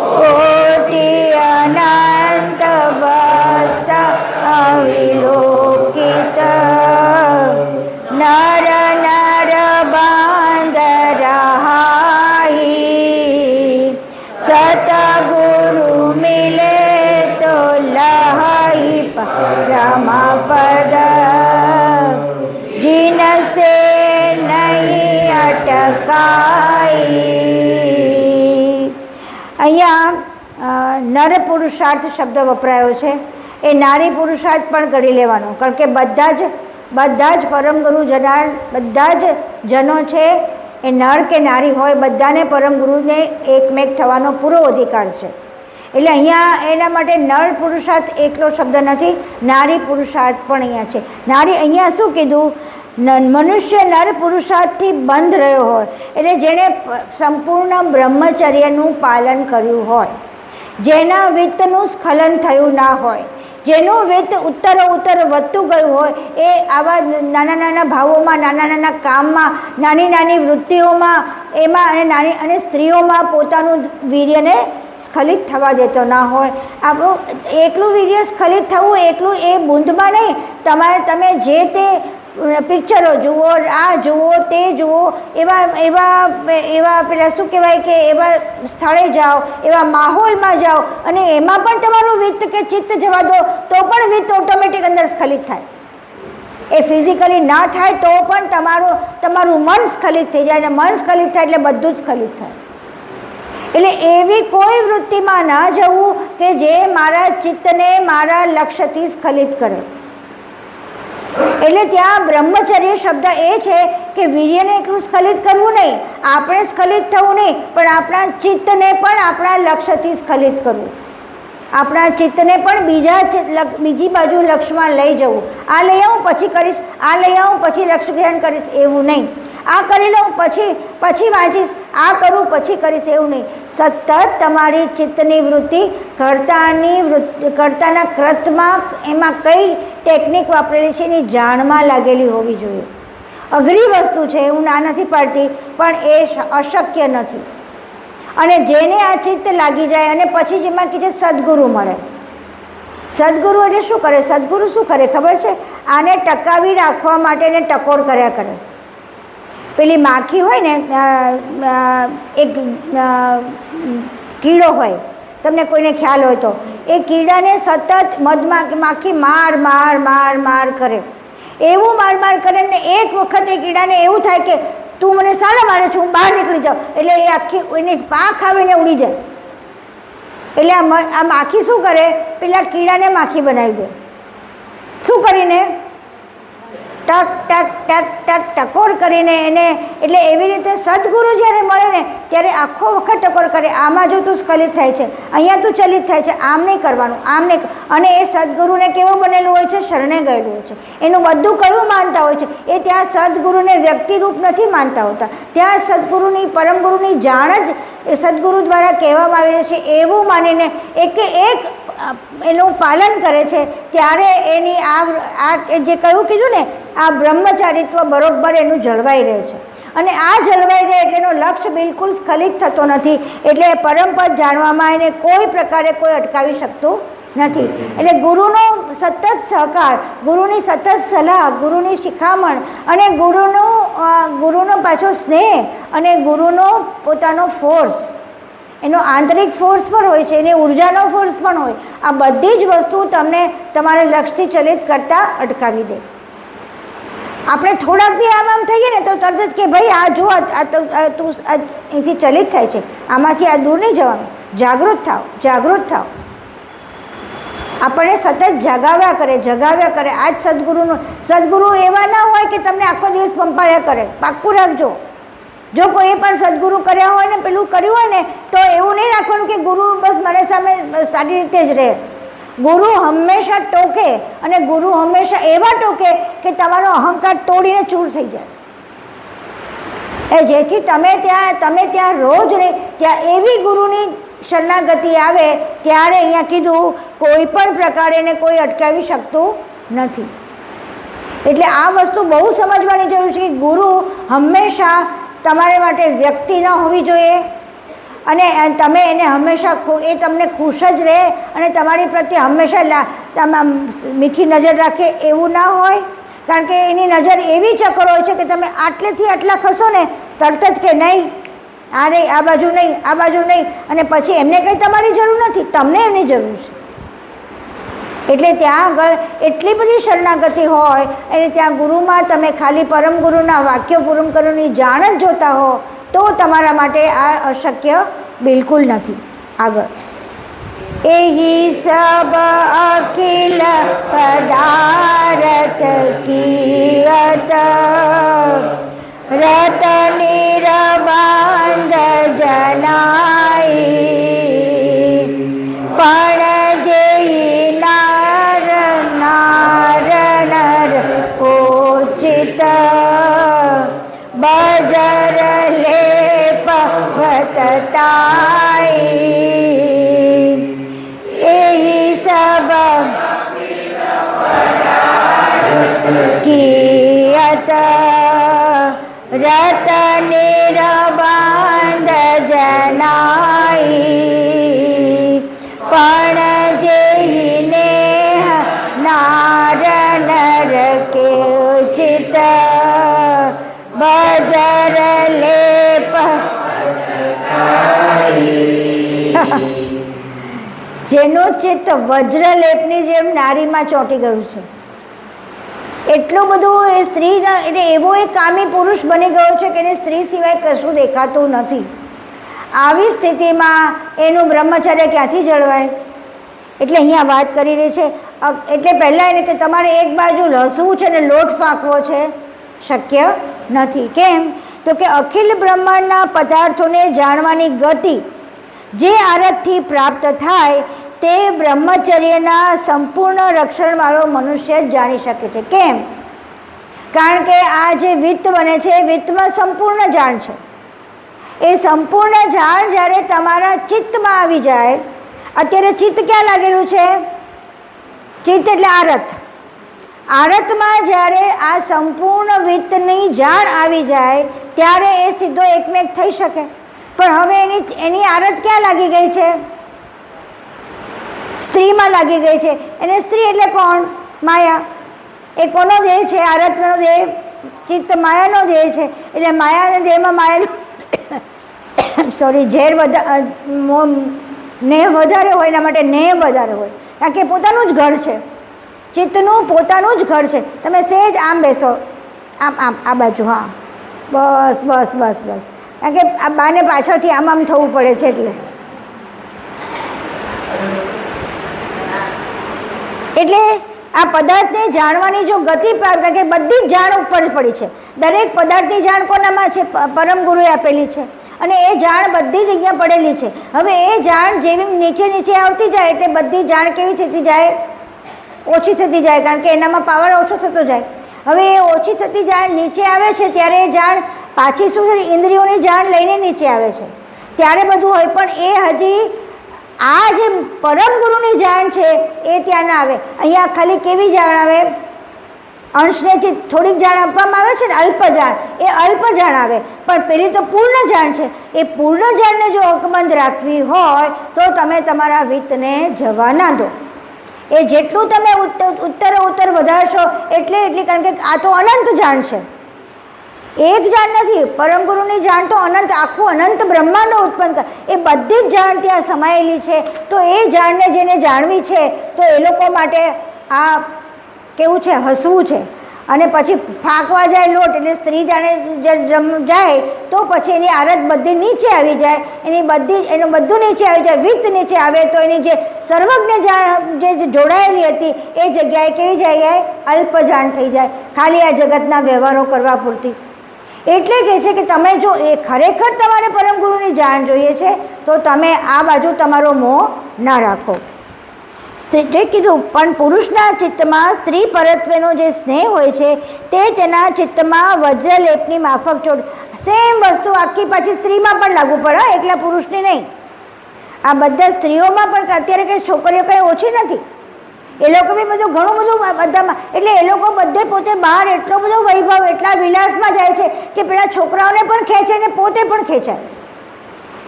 कोटि अनंत वस्त अविलोकित नर बांध रहाई सतगुरु मिले तो लहई परम पद जिनसे नहीं अटकाई. અહીંયા નર પુરુષાર્થ શબ્દ વપરાયો છે. એ નારી પુરુષાર્થ પણ કરી લેવાનો, કારણ કે બધા જ પરમ ગુરુ જનાર બધા જ જનો છે, એ નર કે નારી હોય, બધાને પરમ ગુરુને એકમેક થવાનો પૂરો અધિકાર છે. એટલે અહીંયા એના માટે નર પુરુષાર્થ એકલો શબ્દ નથી, નારી પુરુષાર્થ પણ અહીંયા છે. નારી અહીંયા શું કીધું? મનુષ્ય નર પુરુષાર્થથી બંધ રહ્યો હોય, એટલે જેણે સંપૂર્ણ બ્રહ્મચર્યનું પાલન કર્યું હોય, જેના વિત્તનું સ્ખલન થયું ના હોય, જેનું વિત્ત ઉત્તર વધતું ગયું હોય, એ આવા નાના ભાવોમાં, નાના કામમાં, નાની વૃત્તિઓમાં, એમાં અને સ્ત્રીઓમાં પોતાનું વીર્યને સ્ખલિત થવા દેતો ના હોય. આપણું એકલું વીર્ય સ્ખલિત થવું, એકલું એ બૂંદમાં નહીં, તમે જે તે પિક્ચરો જુઓ, આ જુઓ, તે જુઓ, એવા પેલા શું કહેવાય કે એવા સ્થળે જાઓ, એવા માહોલમાં જાઓ, અને એમાં પણ તમારું વિત્ત કે ચિત્ત જવા દો તો પણ વિત્ત ઓટોમેટિક અંદર સ્ખલિત થાય. એ ફિઝિકલી ના થાય તો પણ તમારું મન સ્ખલિત થઈ જાય, અને મન સ્ખલિત થાય એટલે બધું જ સ્ખલિત થાય. એટલે એવી કોઈ વૃત્તિમાં ના જવું કે જે મારા ચિત્તને મારા લક્ષ્યથી સ્ખલિત કરે. એટલે ત્યાં બ્રહ્મચર્ય શબ્દ એ છે કે વીર્યને એકલું સ્ખલિત કરવું નહીં, આપણે સ્ખલિત થવું નહીં, પણ આપણા ચિત્તને પણ આપણા લક્ષ્યથી સ્ખલિત કરવું, આપણા ચિત્તને પણ બીજી બાજુ લક્ષ્યમાં લઈ જવું. આ લઈ આવું પછી કરીશ, આ લઈ આવું પછી લક્ષ્ય ધ્યાન કરીશ, એવું નહીં. આ કરી લઉં પછી વાંચીશ, આ કરું પછી કરીશ, એવું નહીં. સતત તમારી ચિત્તની વૃત્તિ કર્તાના કૃતમાં એમાં કઈ ટેકનિક વાપરેલી છે એની જાણમાં લાગેલી હોવી જોઈએ. અઘરી વસ્તુ છે, હું ના નથી પાડતી, પણ એ અશક્ય નથી. અને જેને આ ચિત્ત લાગી જાય અને પછી જેમાં કે છે સદગુરુ મળે. સદગુરુ એટલે શું કરે? સદગુરુ શું કરે ખબર છે? આને ટકાવી રાખવા માટે એને ટકોર કર્યા કરે. પેલી માખી હોય ને, એક કીડો હોય, તમને કોઈને ખ્યાલ હોય તો, એ કીડાને સતત માખી માર કરે. એવું માર કરે ને એક વખત એ કીડાને એવું થાય કે તું મને સાલા મારે છું, હું બહાર નીકળી જાઉં, એટલે એ આખી એની પાંખ આવીને ઉડી જાય. એટલે આ માખી શું કરે? પેલા કીડાને માખી બનાવી દે. શું કરીને? ટક ટક ટક ટક ટકોર કરીને એને. એટલે એવી રીતે સદગુરુ જ્યારે મળે ને ત્યારે આખો વખત ટકોર કરે. આમાં જો તું સ્ખલિત થાય છે, અહીંયા તું ચલિત થાય છે, આમ નહીં કરવાનું, આમ નહીં. અને એ સદગુરુને કેવું બનેલું હોય છે? શરણે ગયેલું હોય છે. એનું બધું કયું માનતા હોય છે? એ ત્યાં સદગુરુને વ્યક્તિરૂપ નથી માનતા હોતા. ત્યાં સદગુરુની પરમગુરુની જાણ જ એ સદગુરુ દ્વારા કહેવામાં આવી રહી છે એવું માનીને એકે એક એનું પાલન કરે છે. ત્યારે એની આ જે કયું કીધું ને, આ બ્રહ્મચારિત્વ બરોબર એનું જળવાઈ રહે છે. અને આ જળવાઈ રહે એટલે એનો લક્ષ્ય બિલકુલ સ્ખલિત થતો નથી. એટલે પરમપદ જાણવામાં એને કોઈ પ્રકારે કોઈ અટકાવી શકતું નથી. એટલે ગુરુનો સતત સહકાર, ગુરુની સતત સલાહ, ગુરુની શિખામણ અને ગુરુનો પાછો સ્નેહ અને ગુરુનો પોતાનો ફોર્સ, એનો આંતરિક ફોર્સ પણ હોય છે, એની ઉર્જાનો ફોર્સ પણ હોય. આ બધી જ વસ્તુ તમને તમારા લક્ષ્યથી ચલિત કરતાં અટકાવી દે. આપણે થોડાક બી આમ થઈએ ને તો તરત જ કે ભાઈ આ જો તું અહીંથી ચલિત થાય છે, આમાંથી આ દૂર નહીં જવાનું, જાગૃત થાવ. આપણને સતત જગાવ્યા કરે. આ જ સદગુરુ એવા ના હોય કે તમને આખો દિવસ પંપાળ્યા કરે. પાક્કું રાખજો. જો કોઈ પણ સદગુરુ કર્યા હોય ને, પેલું કર્યું હોય ને, તો એવું નહીં રાખવાનું કે ગુરુ બસ મારી સામે સારી રીતે જ રહે. ગુરુ હંમેશા ટોકે, અને ગુરુ હંમેશા એવા ટોકે કે તમારો અહંકાર તોડીને ચૂર થઈ જાય. જેથી તમે ત્યાં રોજ નહીં, ત્યાં એવી ગુરુની શરણાગતિ આવે ત્યારે અહીંયા કીધું કોઈ પણ પ્રકારે એને કોઈ અટકાવી શકતું નથી. એટલે આ વસ્તુ બહુ સમજવાની જરૂર છે કે ગુરુ હંમેશા તમારે માટે વ્યક્તિ ન હોવી જોઈએ, અને તમે એને હંમેશા એ તમને ખુશ જ રહે અને તમારી પ્રત્યે હંમેશા મીઠી નજર રાખે એવું ના હોય. કારણ કે એની નજર એવી ચક્કર હોય છે કે તમે આટલેથી આટલા ખસો ને તરત જ કે નહીં, આ નહીં, આ બાજુ નહીં, અને પછી એમને કંઈ તમારી જરૂર નથી, તમને એની જરૂર છે. એટલે ત્યાં આગળ એટલી બધી શરણાગતિ હોય અને ત્યાં ગુરુમાં તમે ખાલી પરમ ગુરુના વાક્યો પૂર્ણ કરવાની જાણ જ જોતા હો તો તમારા માટે આ અશક્ય બિલકુલ નથી. આગળ એહી સબ અખિલ પદારથ કિયત રત નિરબંધ જનાઈ પણ જે નાર કોચિત બજર લેપ વતતાઈ એહી સબ કિયત રત નિરબંધ જનાઈ પણ જેને નાર નર કે ચિત બજર લેપ જેનું ચિત્ત વજ્રલેપની જેમ નારીમાં ચોંટી ગયું છે. એટલું બધું એ સ્ત્રીના એટલે એવો એક કામી પુરુષ બની ગયો છે કે એને સ્ત્રી સિવાય કશું દેખાતું નથી. આવી સ્થિતિમાં એનું બ્રહ્મચર્ય ક્યાંથી જળવાય? એટલે અહીંયા વાત કરી રહી છે. એટલે પહેલાં એને કે તમારે એક બાજુ લસવું છે ને લોટ ફાંકવો છે, શક્ય નથી. કેમ? તો કે અખિલ બ્રહ્માંડના પદાર્થોને જાણવાની ગતિ જે આરતથી પ્રાપ્ત થાય તે બ્રહ્મચર્યના સંપૂર્ણ રક્ષણવાળો મનુષ્ય જ જાણી શકે છે. કેમ? કારણ કે આ જે વિત્ત બને છે એ વિત્તમાં સંપૂર્ણ જાણ છે. એ સંપૂર્ણ જાણ જ્યારે તમારા ચિત્તમાં આવી જાય, અત્યારે ચિત્ત ક્યાં લાગેલું છે? ચિત્ત એટલે આરત. આરતમાં જ્યારે આ સંપૂર્ણ વિત્તની જાણ આવી જાય ત્યારે એ સીધો એકમેક થઈ શકે. પણ હવે એની આરત ક્યાં લાગી ગઈ છે? સ્ત્રીમાં લાગી ગઈ છે. એને સ્ત્રી એટલે કોણ? માયા. એ કોનો દેહ છે? આરતનો દેહ ચિત્ત માયાનો દેહ છે. એટલે માયાના દેહમાં માયાનું ઝેર નેહ વધારે હોય, એના માટે નેહ વધારે હોય. કારણ કે પોતાનું જ ઘર છે, ચિત્તનું પોતાનું જ ઘર છે. તમે સહેજ આમ બેસો, આમ આમ આ બાજુ, હા બસ બસ બસ બસ. કારણ કે આ બાને પાછળથી આમ આમ થવું પડે છે. એટલે આ પદાર્થને જાણવાની જો ગતિ પ્રાપ્ત, કે બધી જ જાણ ઉપર જ પડી છે. દરેક પદાર્થની જાણ કોનામાં છે? પરમ ગુરુએ આપેલી છે. અને એ જાણ બધી જગ્યા પડેલી છે. હવે એ જાણ જેવી નીચે નીચે આવતી જાય એટલે બધી જાણ કેવી થતી જાય? ઓછી થતી જાય. કારણ કે એનામાં પાવર ઓછો થતો જાય. હવે એ ઓછી થતી જાણ નીચે આવે છે ત્યારે એ જાણ પાછી શું છે? ઇન્દ્રિયોની જાણ લઈને નીચે આવે છે ત્યારે બધું હોય. પણ એ હજી આ જે પરમ ગુરુની જાણ છે એ ત્યાં ના આવે. અહીંયા ખાલી કેવી જાણ આવે? અંશને જે થોડીક જાણ આપવામાં આવે છે ને, અલ્પ જાણ, એ અલ્પ જાણ આવે. પણ પેલી તો પૂર્ણ જાણ છે. એ પૂર્ણ જાણને જો અકબંધ રાખવી હોય તો તમે તમારા વિત્તને જવા ના દો. એ જેટલું તમે ઉત્તર વધારશો એટલી, કારણ કે આ તો અનંત જાણ છે, એક જાણ નથી. પરમ ગુરુની જાણ તો અનંત, આખું અનંત બ્રહ્માંડો ઉત્પન્ન કરે. એ બધી જ જાણ ત્યાં સમાયેલી છે. તો એ જાણને જેને જાણવી છે તો એ લોકો માટે આ કેવું છે? હસવું છે. અને પછી ફાંકવા જાય લોટ, એટલે સ્ત્રી જાણે જાય તો પછી એની આરત બધી નીચે આવી જાય. એનું બધું નીચે આવી જાય. વિત્ત નીચે આવે તો એની જે સર્વજ્ઞ જાણ જે જોડાયેલી હતી એ જગ્યાએ કેવી જાય? અલ્પ જાણ થઈ જાય, ખાલી આ જગતના વ્યવહારો કરવા પૂરતી. એટલે કહે છે કે તમે જો એ ખરેખર તમારે પરમ ગુરુની જાણ જોઈએ છે તો તમે આ બાજુ તમારો મોહ ના રાખો. સ્ત્રી કીધું પણ પુરુષના ચિત્તમાં સ્ત્રી પરત્વેનો જે સ્નેહ હોય છે તે તેના ચિત્તમાં વજ્રલેપની માફક ચોટ. સેમ વસ્તુ આખી પાછી સ્ત્રીમાં પણ લાગુ પડે, એકલા પુરુષની નહીં. આ બધા સ્ત્રીઓમાં પણ અત્યારે કંઈ છોકરીઓ કંઈ ઓછી નથી. એ લોકો બી બધું ઘણું બધું બધામાં, એટલે એ લોકો બધે પોતે બહાર એટલો બધો વૈભવ, એટલા વિલાસમાં જાય છે કે પેલા છોકરાઓને પણ ખેંચે ને પોતે પણ ખેંચાય.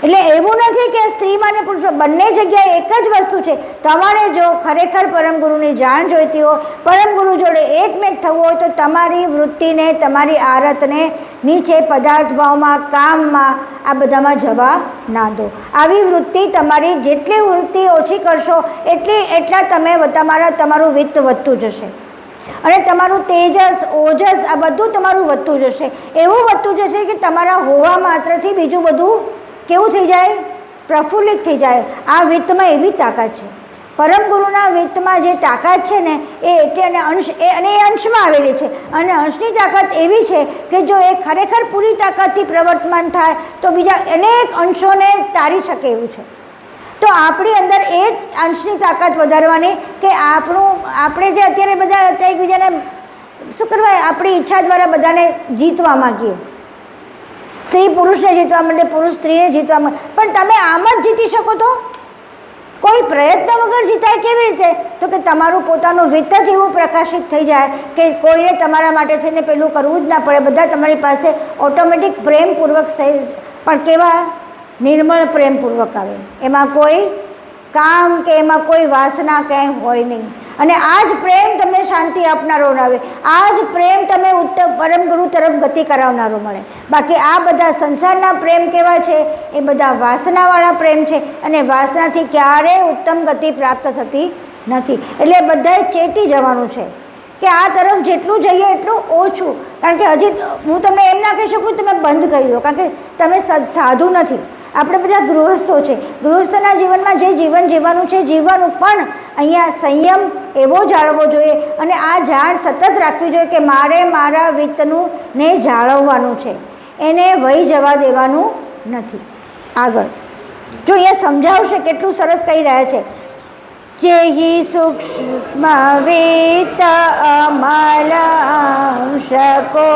એટલે એવું નથી કે સ્ત્રીમાં ને પુરુષ બંને જગ્યાએ એક જ વસ્તુ છે. તમારે જો ખરેખર પરમ ગુરુની જાણ જોઈતી હોય, પરમ ગુરુ જોડે એકમેક થવું હોય તો તમારી વૃત્તિને, તમારી આરતને નીચે પદાર્થ ભાવમાં, કામમાં, આ બધામાં જવા ના દો. આવી વૃત્તિ તમારી જેટલી વૃત્તિ ઓછી કરશો એટલા તમારું વિત્ત વધતું જશે. અને તમારું તેજસ, ઓજસ આ બધું તમારું વધતું જશે. એવું વધતું જશે કે તમારા હોવા માત્રથી બીજું બધું કેવું થઈ જાય? પ્રફુલ્લિત થઈ જાય. આ વિત્તમાં એવી તાકાત છે. પરમ ગુરુના વિત્તમાં જે તાકાત છે ને એ અંશમાં આવેલી છે. અને અંશની તાકાત એવી છે કે જો એ ખરેખર પૂરી તાકાતથી પ્રવર્તમાન થાય તો બીજા અનેક અંશોને તારી શકે એવું છે. તો આપણી અંદર એ અંશની તાકાત વધારવાની કે આપણે જે અત્યારે બધા એકબીજાને શું કરવા? આપણી ઈચ્છા દ્વારા બધાને જીતવા માગીએ. સ્ત્રી પુરુષને જીતવા માંડે, પુરુષ સ્ત્રીને જીતવા માંડે. પણ તમે આમ જ જીતી શકો તો? કોઈ પ્રયત્ન વગર જીતાય કેવી રીતે? તો કે તમારું પોતાનું વિત્ત જ એવું પ્રકાશિત થઈ જાય કે કોઈને તમારા માટે થઈને પેલું કરવું જ ના પડે. બધા તમારી પાસે ઓટોમેટિક પ્રેમપૂર્વક, પણ કેવા નિર્મળ પ્રેમપૂર્વક આવે. એમાં કોઈ કામ કે એમાં કોઈ વાસના ક્યાંય હોય નહીં. અને આ જ પ્રેમ તમને શાંતિ આપનારો આવે. આ જ પ્રેમ તમે પરમ ગુરુ તરફ ગતિ કરાવનારો મળે. બાકી આ બધા સંસારના પ્રેમ કેવા છે? એ બધા વાસનાવાળા પ્રેમ છે. અને વાસનાથી ક્યારેય ઉત્તમ ગતિ પ્રાપ્ત થતી નથી. એટલે બધાએ ચેતી જવાનું છે કે આ તરફ જેટલું જઈએ એટલું ઓછું. કારણ કે હજી હું તમને એમ ના કહી શકું તમે બંધ કરી દો, કારણ કે તમે સાધુ નથી. આપણે બધા ગૃહસ્થો છે, ગૃહસ્થના જીવનમાં જે જીવન જીવવાનું છે જીવવાનું, પણ અહીંયા સંયમ એવો જાળવવો જોઈએ અને આ જાણ સતત રાખવી જોઈએ કે મારે મારા વિત્તનું ને જાળવવાનું છે, એને વહી જવા દેવાનું નથી. આગળ જો અહીંયા સમજાવશે કેટલું સરસ કહી રહ્યા છે. જેહી સૂક્ષ્મ વિત્ત અમલ અંશકો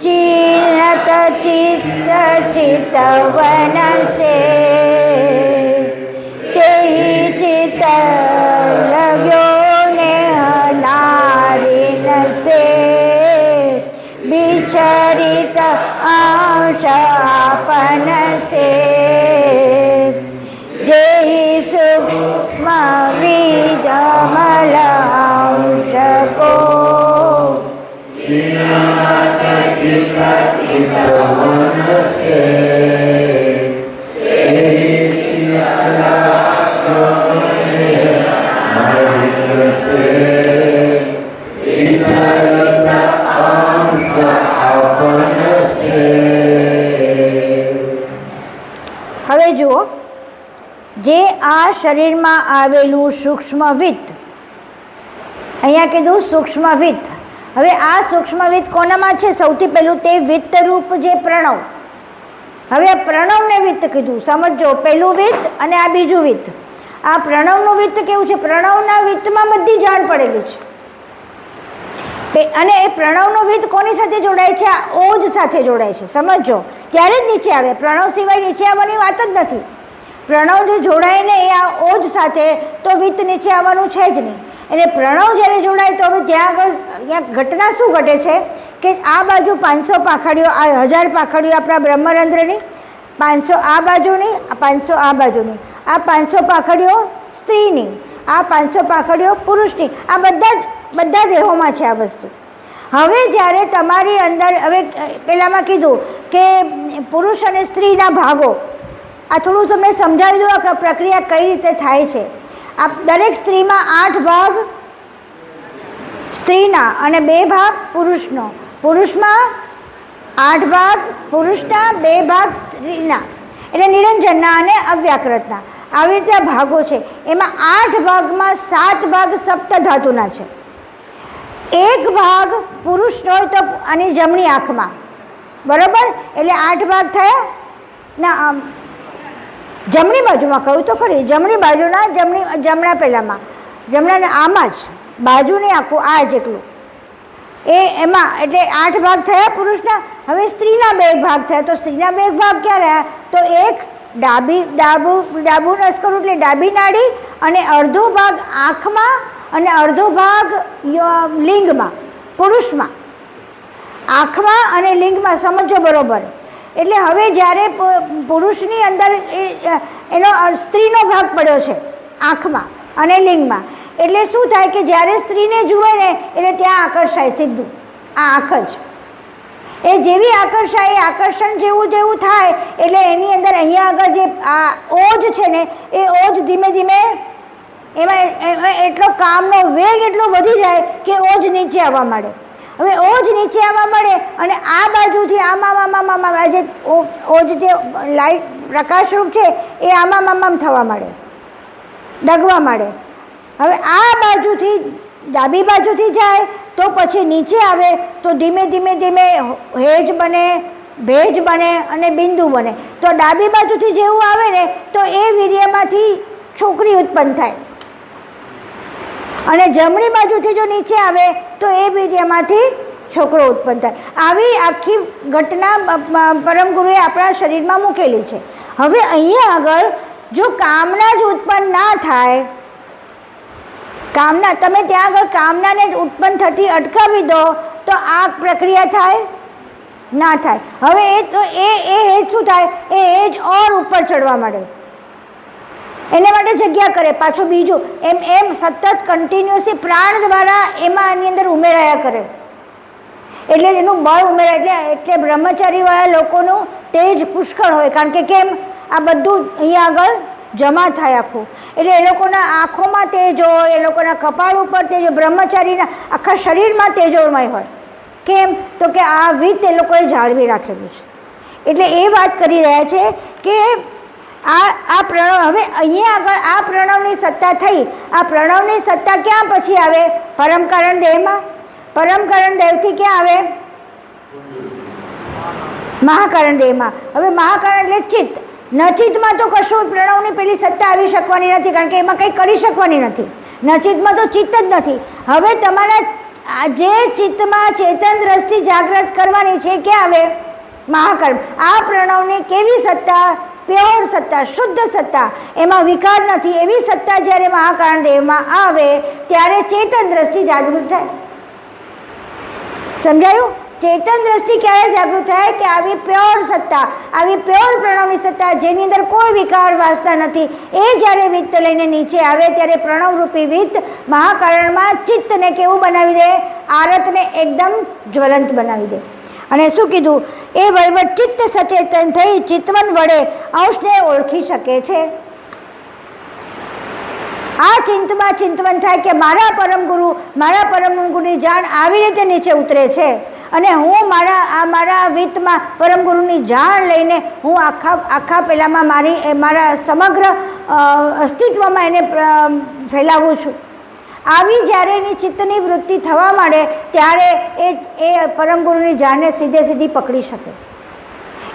ચિન્નત ચિત્ત ચિત્તવન સે તેહી ચિત્ત લગ્યો ને નારીન સે વિચરિત અંશ આપન સે જેહી સૂક્ષ્મ વિત્ત અમલ અંશકો હવે જુઓ, જે આ શરીરમાં આવેલું સૂક્ષ્મ વિત્ત, અહીંયા કીધું સૂક્ષ્મ વિત્ત. હવે આ સૂક્ષ્મ વિત્ત કોનામાં છે? સૌથી પહેલું તે વિત્તરૂપ જે પ્રણવ. હવે આ પ્રણવને વિત્ત કીધું, સમજો. પહેલું વિત્ત અને આ બીજું વિત્ત. આ પ્રણવનું વિત્ત કેવું છે? પ્રણવના વિત્તમાં બધી જાણ પડેલી છે. અને એ પ્રણવનું વિત્ત કોની સાથે જોડાય છે? આ ઓજ સાથે જોડાય છે, સમજો. ત્યારે જ નીચે આવે. પ્રણવ સિવાય નીચે આવવાની વાત જ નથી. પ્રણવ જો જોડાય ને એ આ ઓજ સાથે, તો વિત્ત નીચે આવવાનું છે જ નહીં. એટલે પ્રણવ જ્યારે જોડાય તો હવે ત્યાં આગળ ઘટના શું ઘટે છે કે આ બાજુ 500 પાંખડીઓ, આ 1000 પાંખડીઓ આપણા બ્રહ્મરંધ્રની, 500 આ બાજુની, 500 આ બાજુની, આ 500 પાંખડીઓ સ્ત્રીની, આ 500 પાંખડીઓ પુરુષની, આ બધા દેહોમાં છે આ વસ્તુ. હવે જ્યારે તમારી અંદર, હવે પહેલાંમાં કીધું કે પુરુષ અને સ્ત્રીના ભાગો, આ થોડું તમને સમજાવી દઉં કે પ્રક્રિયા કઈ રીતે થાય છે. આ દરેક સ્ત્રીમાં 8 ભાગ સ્ત્રીના અને 2 ભાગ પુરુષનો, પુરુષમાં 8 ભાગ પુરુષના, 2 ભાગ સ્ત્રીના, એટલે નિરંજનના અને અવ્યાકૃતના. આવી રીતે આ ભાગો છે. એમાં 8 ભાગમાં 7 ભાગ સપ્ત ધાતુના છે. 1 ભાગ પુરુષનો હોય તો આની જમણી આંખમાં, બરાબર? એટલે 8 ભાગ થયા ના, જમણી બાજુમાં કહું તો ખરી, જમણી બાજુના, જમણા પહેલાંમાં, જમણા આમાં જ બાજુની આખું આ જેટલું એમાં, એટલે 8 ભાગ થયા પુરુષના. હવે સ્ત્રીના 2 ભાગ થયા, તો સ્ત્રીના 2 ભાગ ક્યાં રહ્યા? તો એક ડાબું નસકરું એટલે ડાબી નાડી, અને અડધો ભાગ આંખમાં અને અડધો ભાગ લિંગમાં, પુરુષમાં, આંખમાં અને લિંગમાં, સમજો બરોબર. એટલે હવે જ્યારે પુરુષની અંદર એનો સ્ત્રીનો ભાગ પડ્યો છે આંખમાં અને લિંગમાં, એટલે શું થાય કે જ્યારે સ્ત્રીને જુએ ને એટલે ત્યાં આકર્ષાય સીધું, આ આંખ જ. એ જેવી આકર્ષાય, એ આકર્ષણ જેવું થાય એટલે એની અંદર અહીંયા આગળ જે આ ઓજ છે ને, એ ઓજ ધીમે ધીમે એમાં એટલો કામનો વેગ એટલો વધી જાય કે ઓજ નીચે આવવા માંડે. હવે ઓજ નીચે આવવા મળે અને આ બાજુથી આમાં જે ઓજ જે લાઇટ પ્રકાશરૂપ છે એ આમાં થવા માંડે, ડગવા માંડે. હવે આ બાજુથી ડાબી બાજુથી જાય તો પછી નીચે આવે તો ધીમે ધીમે હેજ બને, ભેજ બને અને બિંદુ બને. તો ડાબી બાજુથી જેવું આવે ને તો એ વીર્યમાંથી છોકરી ઉત્પન્ન થાય, અને જમણી બાજુથી જો નીચે આવે તો એ વીર્યમાંથી છોકરો ઉત્પન્ન થાય. આવી આખી ઘટના પરમ ગુરુએ આપણા શરીરમાં મૂકેલી છે. હવે અહીંયા આગળ જો કામના જ ઉત્પન્ન ના થાય, કામના તમે ત્યાં આગળ કામનાને ઉત્પન્ન થતી અટકાવી દો તો આ પ્રક્રિયા થાય ના થાય. હવે એ હેજ શું થાય? એ હેજ ઓર ઉપર ચડવા માંડે, એના માટે જગ્યા કરે. પાછું બીજું એમ સતત કન્ટિન્યુઅસલી પ્રાણ દ્વારા એમાં આની અંદર ઉમેરાયા કરે, એટલે એનું બળ ઉમેરાય. એટલે બ્રહ્મચારીવાળા લોકોનું તેજ પુષ્કળ હોય, કારણ કે કેમ આ બધું અહીંયા આગળ જમા થાય આખું. એટલે એ લોકોના આંખોમાં તેજ હોય, એ લોકોના કપાળ ઉપર તેજ હોય, બ્રહ્મચારીના આખા શરીરમાં તેજોમય હોય. કેમ? તો કે આ વિત્ત એ લોકોએ જાળવી રાખેલું છે. એટલે એ વાત કરી રહ્યા છે કે આ પ્રણવ, હવે અહીંયા આગળ આ પ્રણવની સત્તા થઈ, આ પ્રણવની સત્તા ક્યાં પછી આવે? પરમકરણ દેહમાં. પરમકરણ દેહથી ક્યાં આવે? મહાકરણ દેહમાં. હવે મહાકરણ એટલે ચિત્ત. નચિતમાં તો કશું પ્રણવની પેલી સત્તા આવી શકવાની નથી, કારણ કે એમાં કંઈ કરી શકવાની નથી. નચિતમાં તો ચિત્ત જ નથી. હવે તમારા જે ચિત્તમાં ચેતન દ્રષ્ટિ જાગૃત કરવાની છે ક્યાં આવે? મહાકર્મ. આ પ્રણવની કેવી સત્તા? પ્યોર સત્તા, શુદ્ધ સત્તા, એમાં વિકાર નથી. એવી સત્તા જ્યારે મહાકારણ દેહમાં આવે ત્યારે ચેતન દ્રષ્ટિ જાગૃત થાય. સમજાયું? ચેતન દ્રષ્ટિ ક્યારે જાગૃત થાય? કે આવી પ્યોર સત્તા, આવી પ્યોર પ્રણવની સત્તા જેની અંદર કોઈ વિકાર વાસના નથી, એ જ્યારે વિત્ત લઈને નીચે આવે ત્યારે પ્રણવરૂપી વિત્ત મહાકારણમાં ચિત્તને કેવું બનાવી દે? આરતને એકદમ જ્વલંત બનાવી દે. અને શું કીધું? એ વહીવટ ચિત્ત સચેતન થઈ ચિત્તવન વડે અંશને ઓળખી શકે છે. આ ચિંતમાં ચિંતવન થાય કે મારા પરમ ગુરુ, મારા પરમ ગુરુની જાણ આવી રીતે નીચે ઉતરે છે અને હું મારા વિત્તમાં પરમ ગુરુની જાણ લઈને હું આખા પેલામાં મારા સમગ્ર અસ્તિત્વમાં એને ફેલાવું છું. આવી જ્યારે એની ચિત્તની વૃત્તિ થવા માંડે ત્યારે એ પરમ ગુરુની જાણને સીધી પકડી શકે.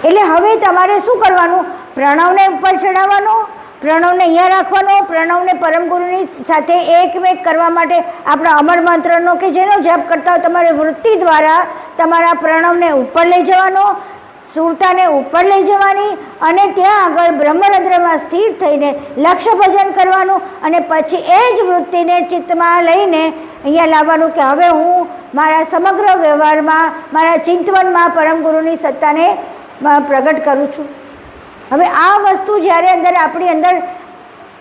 એટલે હવે તમારે શું કરવાનું? પ્રણવને ઉપર ચડાવવાનો, પ્રણવને અહીંયા રાખવાનો, પ્રણવને પરમગુરુની સાથે એકમેક કરવા માટે આપણા અમર મંત્રનો કે જેનો જપ કરતા હોય તમારે વૃત્તિ દ્વારા તમારા પ્રણવને ઉપર લઈ જવાનો, સુરતાને ઉપર લઈ જવાની અને ત્યાં આગળ બ્રહ્મરંધ્રમાં સ્થિર થઈને લક્ષ્ય ભજન કરવાનું અને પછી એ જ વૃત્તિને ચિત્તમાં લઈને અહીંયા લાવવાનું કે હવે હું મારા સમગ્ર વ્યવહારમાં, મારા ચિંતવનમાં પરમગુરુની સત્તાને પ્રગટ કરું છું. હવે આ વસ્તુ જ્યારે આપણી અંદર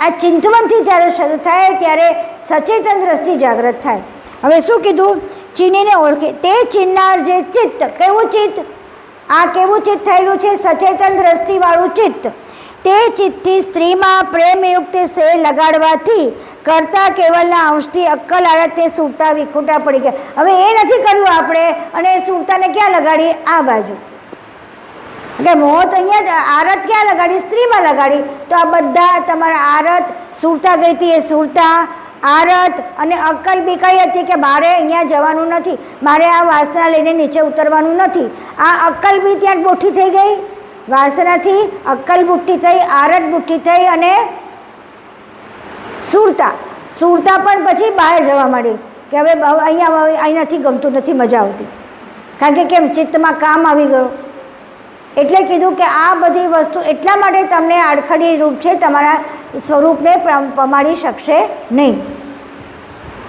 આ ચિંતવનથી જ્યારે શરૂ થાય ત્યારે સચેતન દ્રષ્ટિ જાગૃત થાય. હવે શું કીધું? ચીનીને ઓળખે તે ચિન્નાર જે ચિત્ત. કેવું ચિત્ત? આ કેવું ચિત્ત થયેલું છે? સચેતન દ્રષ્ટિવાળું ચિત્ત. તે ચિત્તથી સ્ત્રીમાં પ્રેમયુક્ત સે લગાડવાથી કરતા કેવલના અંશથી અક્કલ આરતે સુરતા વિખૂટા પડી ગયા. હવે એ નથી કર્યું આપણે અને સુરતાને ક્યાં લગાડી? આ બાજુ. કે મોત અહીંયા આરત ક્યાં લગાડી? સ્ત્રીમાં લગાડી. તો આ બધા તમારા આરત સુરતા ગઈ હતી, એ સુરતા આરત અને અક્કલ બી કઈ હતી કે મારે અહીંયા જવાનું નથી, મારે આ વાસના લઈને નીચે ઉતરવાનું નથી. આ અક્કલ બી ત્યાં બુઠ્ઠી થઈ ગઈ. વાસનાથી અક્કલ બુઠ્ઠી થઈ, આરત બુઠ્ઠી થઈ અને સુરતા પણ પછી બહાર જવા માંડી કે હવે અહીં નથી ગમતું, નથી મજા આવતી. કારણ કે કેમ? ચિત્તમાં કામ આવી ગયો. એટલે કીધું કે આ બધી વસ્તુ એટલા માટે તમને આડખડી રૂપ છે, તમારા સ્વરૂપને પમાડી શકશે નહીં.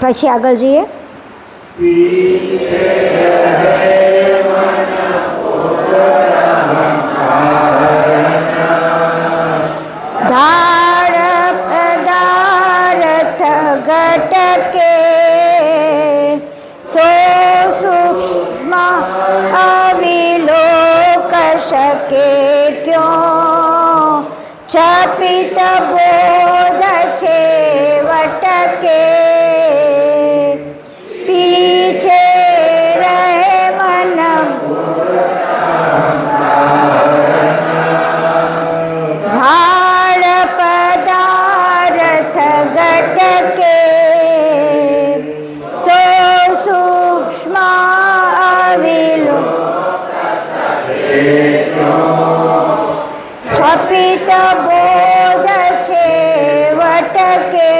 પછી આગળ જઈએ. ધાડ પદાર્થ ઘટકે સો સૂક્ષ્મ અવિલોક શકે ક્યો છપિત બોધ છે વટકે પીછે રહે મન ઘાડ પદાર્થ ઘટકે સો સૂક્ષ્મ અવિલોક છપિત બોધ છે વટકે.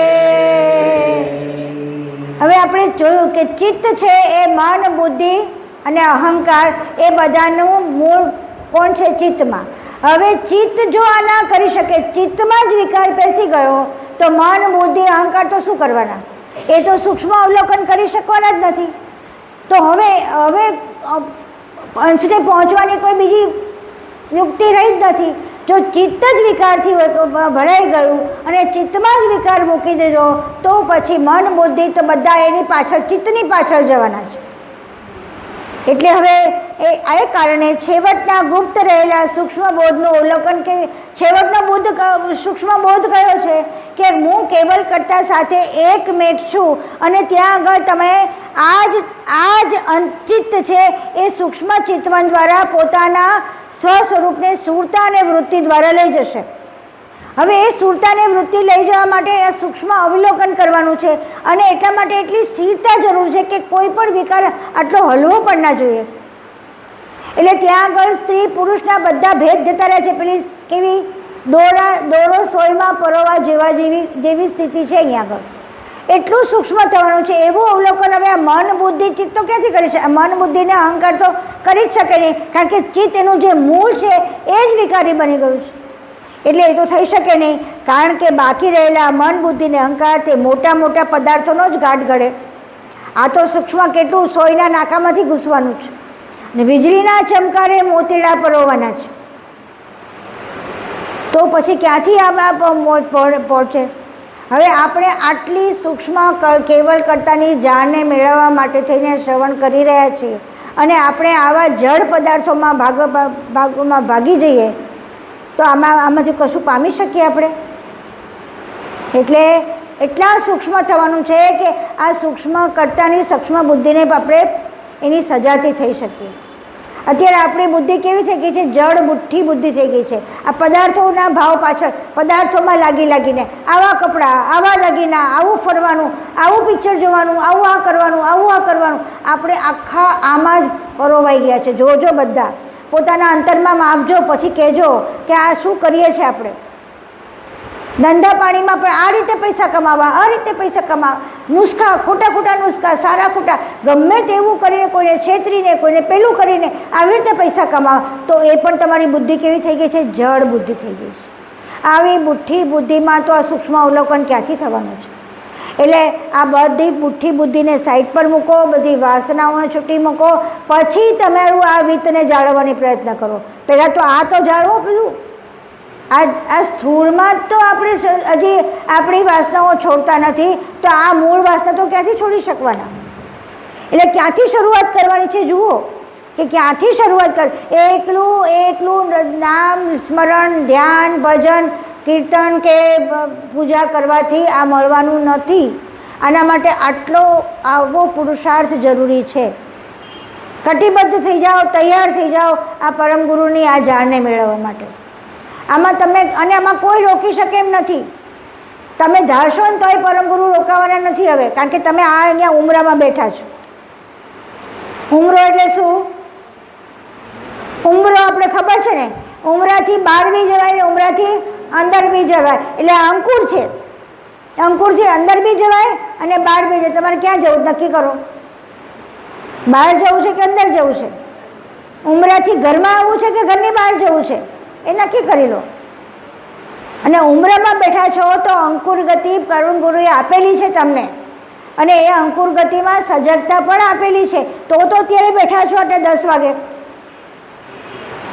હવે આપણે જોયું કે ચિત્ત છે એ મન, બુદ્ધિ અને અહંકાર એ બધાનું મૂળ કોણ છે? ચિત્તમાં. હવે ચિત્ત જો આ ના કરી શકે, ચિત્તમાં જ વિકાર બેસી ગયો તો મન, બુદ્ધિ, અહંકાર તો શું કરવાના? એ તો સૂક્ષ્મ અવલોકન કરી શકવાના જ નથી. તો હવે અંશને પહોંચવાની કોઈ બીજી યુક્તિ રહી જ નથી. જો ચિત્ત જ વિકારથી ભરાઈ ગયું અને ચિત્તમાં જ વિકાર મૂકી દીધો તો પછી મન, બુદ્ધિ તો બધા એની પાછળ, ચિત્તની પાછળ જવાના છે. એટલે હવે એ કારણે છેવટના ગુપ્ત રહેલા સૂક્ષ્મ બોધનું અવલોકન કે છેવટનો સૂક્ષ્મ બોધ કયો છે કે હું કેવલ કર્તા સાથે એકમેક છું અને ત્યાં આગળ તમે આ જ અંચિત્ત છે એ સૂક્ષ્મ ચિત્તવન દ્વારા પોતાના સ્વ સ્વરૂપને સ્થૂળતા અને વૃત્તિ દ્વારા લઈ જશે. હવે એ સ્થૂળતાને વૃત્તિ લઈ જવા માટે આ સૂક્ષ્મ અવલોકન કરવાનું છે અને એટલા માટે એટલી સ્થિરતા જરૂર છે કે કોઈ પણ વિકાર આટલો હલવો પણ ના જોઈએ. એટલે ત્યાં આગળ સ્ત્રી પુરુષના બધા ભેદ જતા રહે છે. પેલી કેવી દોરો સોયમાં પરોવા જેવી સ્થિતિ છે અહીંયા આગળ. એટલું સૂક્ષ્મ થવાનું છે. એવું અવલોકન હવે આ મન બુદ્ધિ ચિત્ત તો ક્યાંથી કરી શકે? મન બુદ્ધિને અહંકાર તો કરી જ શકે નહીં, કારણ કે ચિત્ત એનું જે મૂળ છે એ જ વિકારી બની ગયું છે. એટલે એ તો થઈ શકે નહીં, કારણ કે બાકી રહેલા મન બુદ્ધિ ને અહંકાર તે મોટા મોટા પદાર્થોનો જ ગાંઠ ઘડે. આ તો સૂક્ષ્મ કેટલું સોયના નાકામાંથી ઘૂસવાનું છે ને વીજળીના ચમકારે મોતીડા પરોવાના છે. તો પછી ક્યાંથી આ પહોંચે? હવે આપણે આટલી સૂક્ષ્મ કેવલ કર્તાની જાણને મેળવવા માટે થઈને શ્રવણ કરી રહ્યા છીએ અને આપણે આવા જળ પદાર્થોમાં ભાગોમાં ભાગી જઈએ તો આમાંથી કશું પામી શકીએ આપણે? એટલે એટલા સૂક્ષ્મ થવાનું છે કે આ સૂક્ષ્મ કર્તાની સૂક્ષ્મ બુદ્ધિને આપણે એની સજાથી થઈ શકીએ. અત્યારે આપણી બુદ્ધિ કેવી થઈ ગઈ છે? જડ બુઠ્ઠી બુદ્ધિ થઈ ગઈ છે. આ પદાર્થોના ભાવ પાછળ પદાર્થોમાં લાગીને આવા કપડાં, આવા દાગીના, આવું ફરવાનું, આવું પિક્ચર જોવાનું, આવું આ કરવાનું, આપણે આખા આમાં જ પરોવાઈ ગયા છે. જોજો બધા પોતાના અંતરમાં માપજો, પછી કહેજો કે આ શું કરીએ છીએ આપણે. ધંધા પાણીમાં પણ આ રીતે પૈસા કમાવા, આ રીતે પૈસા કમાવા, નુસ્ખા, ખોટા નુસ્ખા, સારા ખોટા, ગમે તેવું કરીને, કોઈને છેતરીને, કોઈને પેલું કરીને આવી રીતે પૈસા કમાવા, તો એ પણ તમારી બુદ્ધિ કેવી થઈ ગઈ છે? જડ બુદ્ધિ થઈ ગઈ છે. આવી બુઠ્ઠી બુદ્ધિમાં તો આ સૂક્ષ્મ અવલોકન ક્યાંથી થવાનું છે? એટલે આ બધી બુઠ્ઠી બુદ્ધિને સાઈડ પર મૂકો, બધી વાસનાઓને છૂટી મૂકો, પછી તમારું આ વિત્તને જાળવવાની પ્રયત્ન કરો. પહેલાં તો આ તો જાળવો. પેલું આ સ્થૂળમાં જ તો આપણે હજી આપણી વાસનાઓ છોડતા નથી, તો આ મૂળ વાસના તો ક્યાંથી છોડી શકવાના? એટલે ક્યાંથી શરૂઆત કરવાની છે? જુઓ કે ક્યાંથી શરૂઆત કર. એકલું નામ સ્મરણ, ધ્યાન, ભજન, કીર્તન કે પૂજા કરવાથી આ મળવાનું નથી. આના માટે આવો પુરુષાર્થ જરૂરી છે. કટિબદ્ધ થઈ જાઓ, તૈયાર થઈ જાઓ આ પરમ ગુરુની આ જાણને મેળવવા માટે. આમાં કોઈ રોકી શકે એમ નથી. તમે ધારશો ને તોય પરમ ગુરુ રોકાવાના નથી હવે, કારણ કે તમે આ અહીંયા ઉમરામાં બેઠા છો. ઉમરો એટલે શું? ઉમરો આપણે ખબર છે ને, ઉમરાથી બહાર બી જવાય ને ઉમરાથી અંદર બી જવાય. એટલે અંકુર છે, અંકુરથી અંદર બી જવાય અને બહાર બી જવાય. તમારે ક્યાં જવું નક્કી કરો? બહાર જવું છે કે અંદર જવું છે? ઉમરાથી ઘરમાં આવવું છે કે ઘરની બહાર જવું છે? એ નક્કી કરી લો. અને ઉમરામાં બેઠા છો તો અંકુર ગતિ કરુણ ગુરુએ આપેલી છે તમને, અને એ અંકુર ગતિમાં સજગતા પણ આપેલી છે. તો અત્યારે બેઠા છો એટલે 10 વાગે,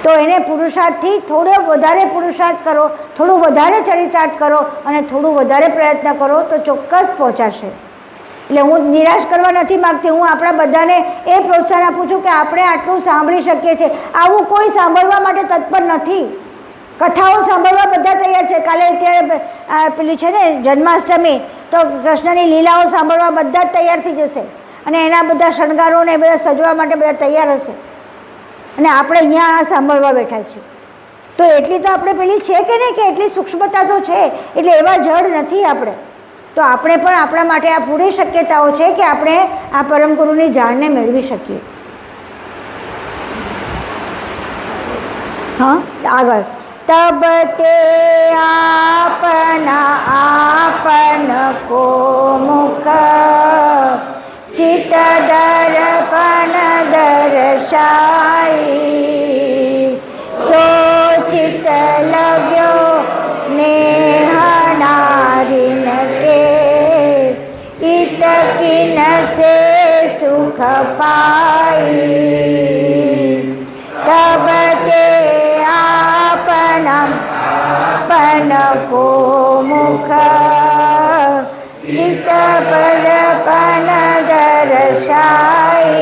તો એને પુરુષાર્થથી થોડો વધારે પુરુષાર્થ કરો, થોડું વધારે ચરિતાર્થ કરો અને થોડું વધારે પ્રયત્ન કરો તો ચોક્કસ પહોંચાશે. એટલે હું નિરાશ કરવા નથી માગતી. હું આપણા બધાને એ પ્રોત્સાહન આપું છું કે આપણે આટલું સાંભળી શકીએ છીએ. આવું કોઈ સાંભળવા માટે તત્પર નથી. કથાઓ સાંભળવા બધા તૈયાર છે. કાલે અત્યારે પેલી છે ને જન્માષ્ટમી, તો કૃષ્ણની લીલાઓ સાંભળવા બધા જ તૈયાર થઈ જશે અને એના બધા શણગારોને એ બધા સજવા માટે બધા તૈયાર હશે. અને આપણે અહીંયા આ સાંભળવા બેઠા છીએ. તો એટલી તો આપણે પેલી છે કે નહીં, કે એટલી સૂક્ષ્મતા તો છે. એટલે એવા જડ નથી આપણે. તો આપણે પણ આપણા માટે આ પૂરી શક્યતાઓ છે કે આપણે આ પરમ ગુરુની જાણને મેળવી શકીએ. હા, આગળ. તબ તે આપન કો મુખ ચિત્ત દર્પણ દર્શાઈ સો ચિત્ત લગ્યો નેહ નારીન કે इत किन से सुख पाई तब ते आपन को मुख चित परपन दर्शाई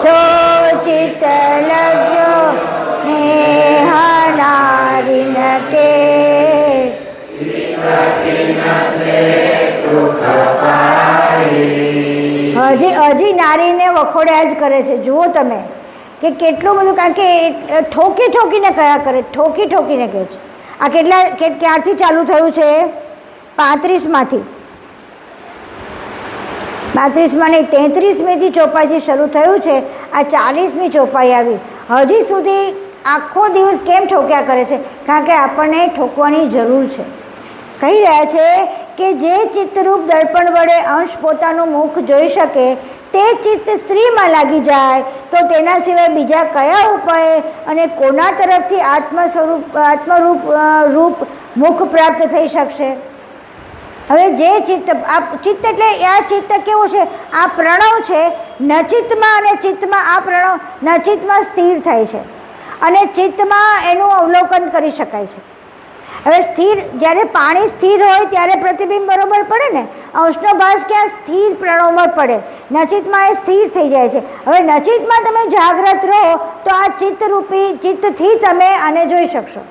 सो चित लग्यो नेह नारिन के હજી નારીને વખોડ્યા જ કરે છે. જુઓ તમે કે કેટલું બધું, કારણ કે ઠોકીને કયા કરે, ઠોકીને કહે છે. આ ક્યારથી ચાલુ થયું છે? 35માંથી નહીં, 33મીથી ચોપાઈથી શરૂ થયું છે. આ 40મી ચોપાઈ આવી. હજી સુધી આખો દિવસ કેમ ઠોક્યા કરે છે? કારણ કે આપણને ઠોકવાની જરૂર છે. કહી રહ્યા છે કે જે ચિત્તરૂપ દર્પણ વડે અંશ પોતાનું મુખ જોઈ શકે તે ચિત્ત સ્ત્રીમાં લાગી જાય તો તેના સિવાય બીજા કયા ઉપાય અને કોના તરફથી આત્મરૂપ મુખ પ્રાપ્ત થઈ શકશે? હવે જે ચિત્ત એટલે આ ચિત્ત કેવું છે? આ પ્રણવ છે. નચિત્તમાં અને ચિત્તમાં આ પ્રણવ નચિત્તમાં સ્થિર થાય છે અને ચિત્તમાં એનું અવલોકન કરી શકાય છે. હવે જ્યારે પાણી સ્થિર હોય ત્યારે પ્રતિબિંબ બરોબર પડે ને. અંશનો ભાસ ક્યાં? સ્થિર પ્રણવમાં પડે. નચિતમાં એ સ્થિર થઈ જાય છે. હવે નચિતમાં તમે જાગ્રત રહો તો આ ચિત્તથી તમે આને જોઈ શકશો.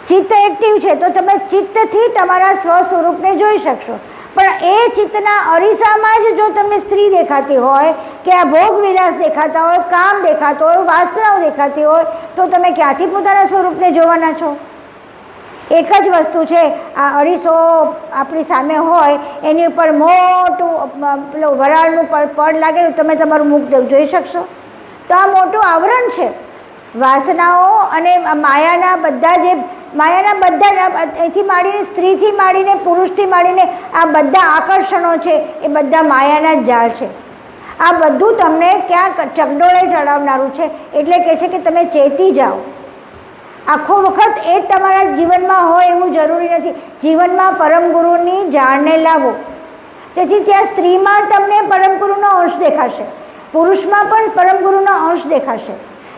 ચિત્ત એક્ટિવ છે તો તમે ચિત્તથી તમારા સ્વ સ્વરૂપને જોઈ શકશો. પણ એ ચિત્તના અરીસામાં જ જો તમને સ્ત્રી દેખાતી હોય કે આ ભોગવિલાસ દેખાતા હોય, કામ દેખાતો હોય, વાસનાઓ દેખાતી હોય તો તમે ક્યાંથી પોતાના સ્વરૂપને જોવાના છો? એક જ વસ્તુ છે, આ અરીસો આપણી સામે હોય એની ઉપર મોટું પેલું વરાળનું પડ લાગેલું, તમે તમારું મુખ જોઈ શકશો? તો આ મોટું આવરણ છે. વાસનાઓ અને માયાના બધા જ અહીંથી માંડીને સ્ત્રીથી માંડીને પુરુષથી માંડીને આ બધા આકર્ષણો છે એ બધા માયાના જ જાળ છે. આ બધું તમને ક્યાંક ચકડોળે ચડાવનારું છે. એટલે કહે છે કે તમે ચેતી જાઓ. આખો વખત એ જ તમારા જીવનમાં હોય એવું જરૂરી નથી. જીવનમાં પરમગુરુની જાણને લાવો. તેથી ત્યાં સ્ત્રીમાં તમને પરમગુરુનો અંશ દેખાશે, પુરુષમાં પણ પરમગુરુનો અંશ દેખાશે.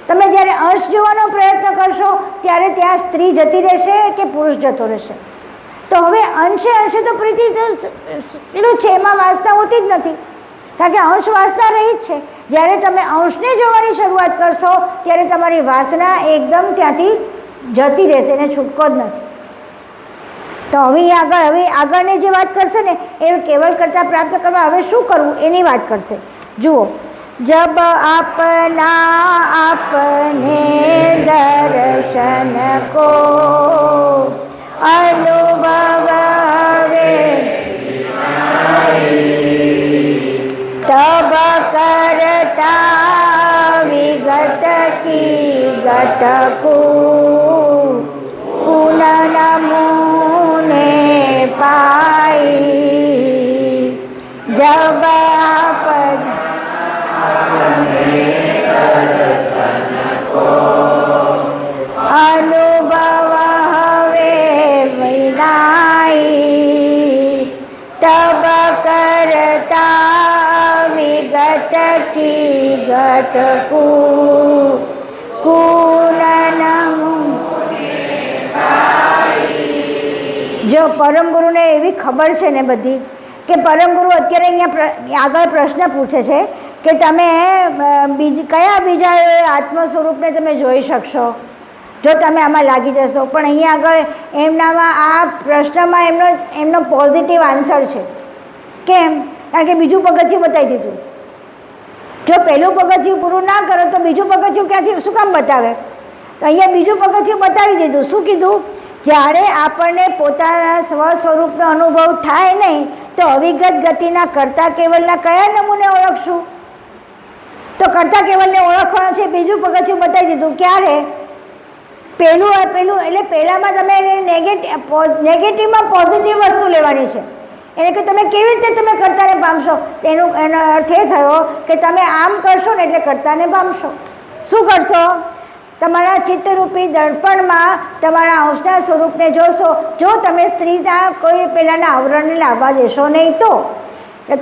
તમે જ્યારે અંશ જોવાનો પ્રયત્ન કરશો ત્યારે ત્યાં સ્ત્રી જતી રહેશે કે પુરુષ જતો રહેશે. તો હવે અંશે તો પ્રીતિ પેલું છે, એમાં વાસના હોતી જ નથી, કારણ કે અંશ વાસના રહી જ છે. જ્યારે તમે અંશને જોવાની શરૂઆત કરશો ત્યારે તમારી વાસના એકદમ ત્યાંથી જતી રહેશે, એને છૂટકો જ નથી. તો હવે આગળની જે વાત કરશે ને એ કેવલ કરતાં પ્રાપ્ત કરવા હવે શું કરવું એની વાત કરશે. જુઓ, જબ આપને દર્શન કો અનુભવ વે તબ કરતા વિગત કી ગત કો પુનઃ પાઈ જબ અનુભવ હવે વિનાઈ તબ કરતા વિગત કી ગત જો પરમગુરુને એવી ખબર છે ને બધી કે પરમગુરુ અત્યારે અહીંયા આગળ પ્રશ્ન પૂછે છે કે તમે કયા બીજા આત્મ સ્વરૂપને તમે જોઈ શકશો જો તમે આમાં લાગી જશો. પણ અહીંયા આગળ એમનામાં આ પ્રશ્નમાં એમનો પોઝિટિવ આન્સર છે. કેમ? કારણ કે બીજું પગથિયું બતાવી દીધું. જો પહેલું પગથિયું પૂરું ના કરો તો બીજું પગથિયું ક્યાંથી શું કામ બતાવે? તો અહીંયા બીજું પગથિયું બતાવી દીધું. શું કીધું? જ્યારે આપણને પોતાના સ્વ સ્વરૂપનો અનુભવ થાય નહીં તો અવિગત ગતિના કર્તા કેવલના કયા નમૂને ઓળખશું? તો કર્તા કેવલને ઓળખવાનું છે. બીજું પગથિયું બતાવી દીધું. ક્યારે? પહેલું એટલે પહેલાંમાં તમે નેગેટિવમાં પોઝિટિવ વસ્તુ લેવાની છે. એટલે કે તમે કેવી રીતે તમે કર્તાને પામશો? એનો અર્થ એ થયો કે તમે આમ કરશો ને એટલે કર્તાને પામશો. શું કરશો? તમારા ચિત્તરૂપી દર્પણમાં તમારા અંશના સ્વરૂપને જોશો. જો તમે સ્ત્રીના કોઈ પહેલાંના આવરણને લાવવા દેશો નહીં તો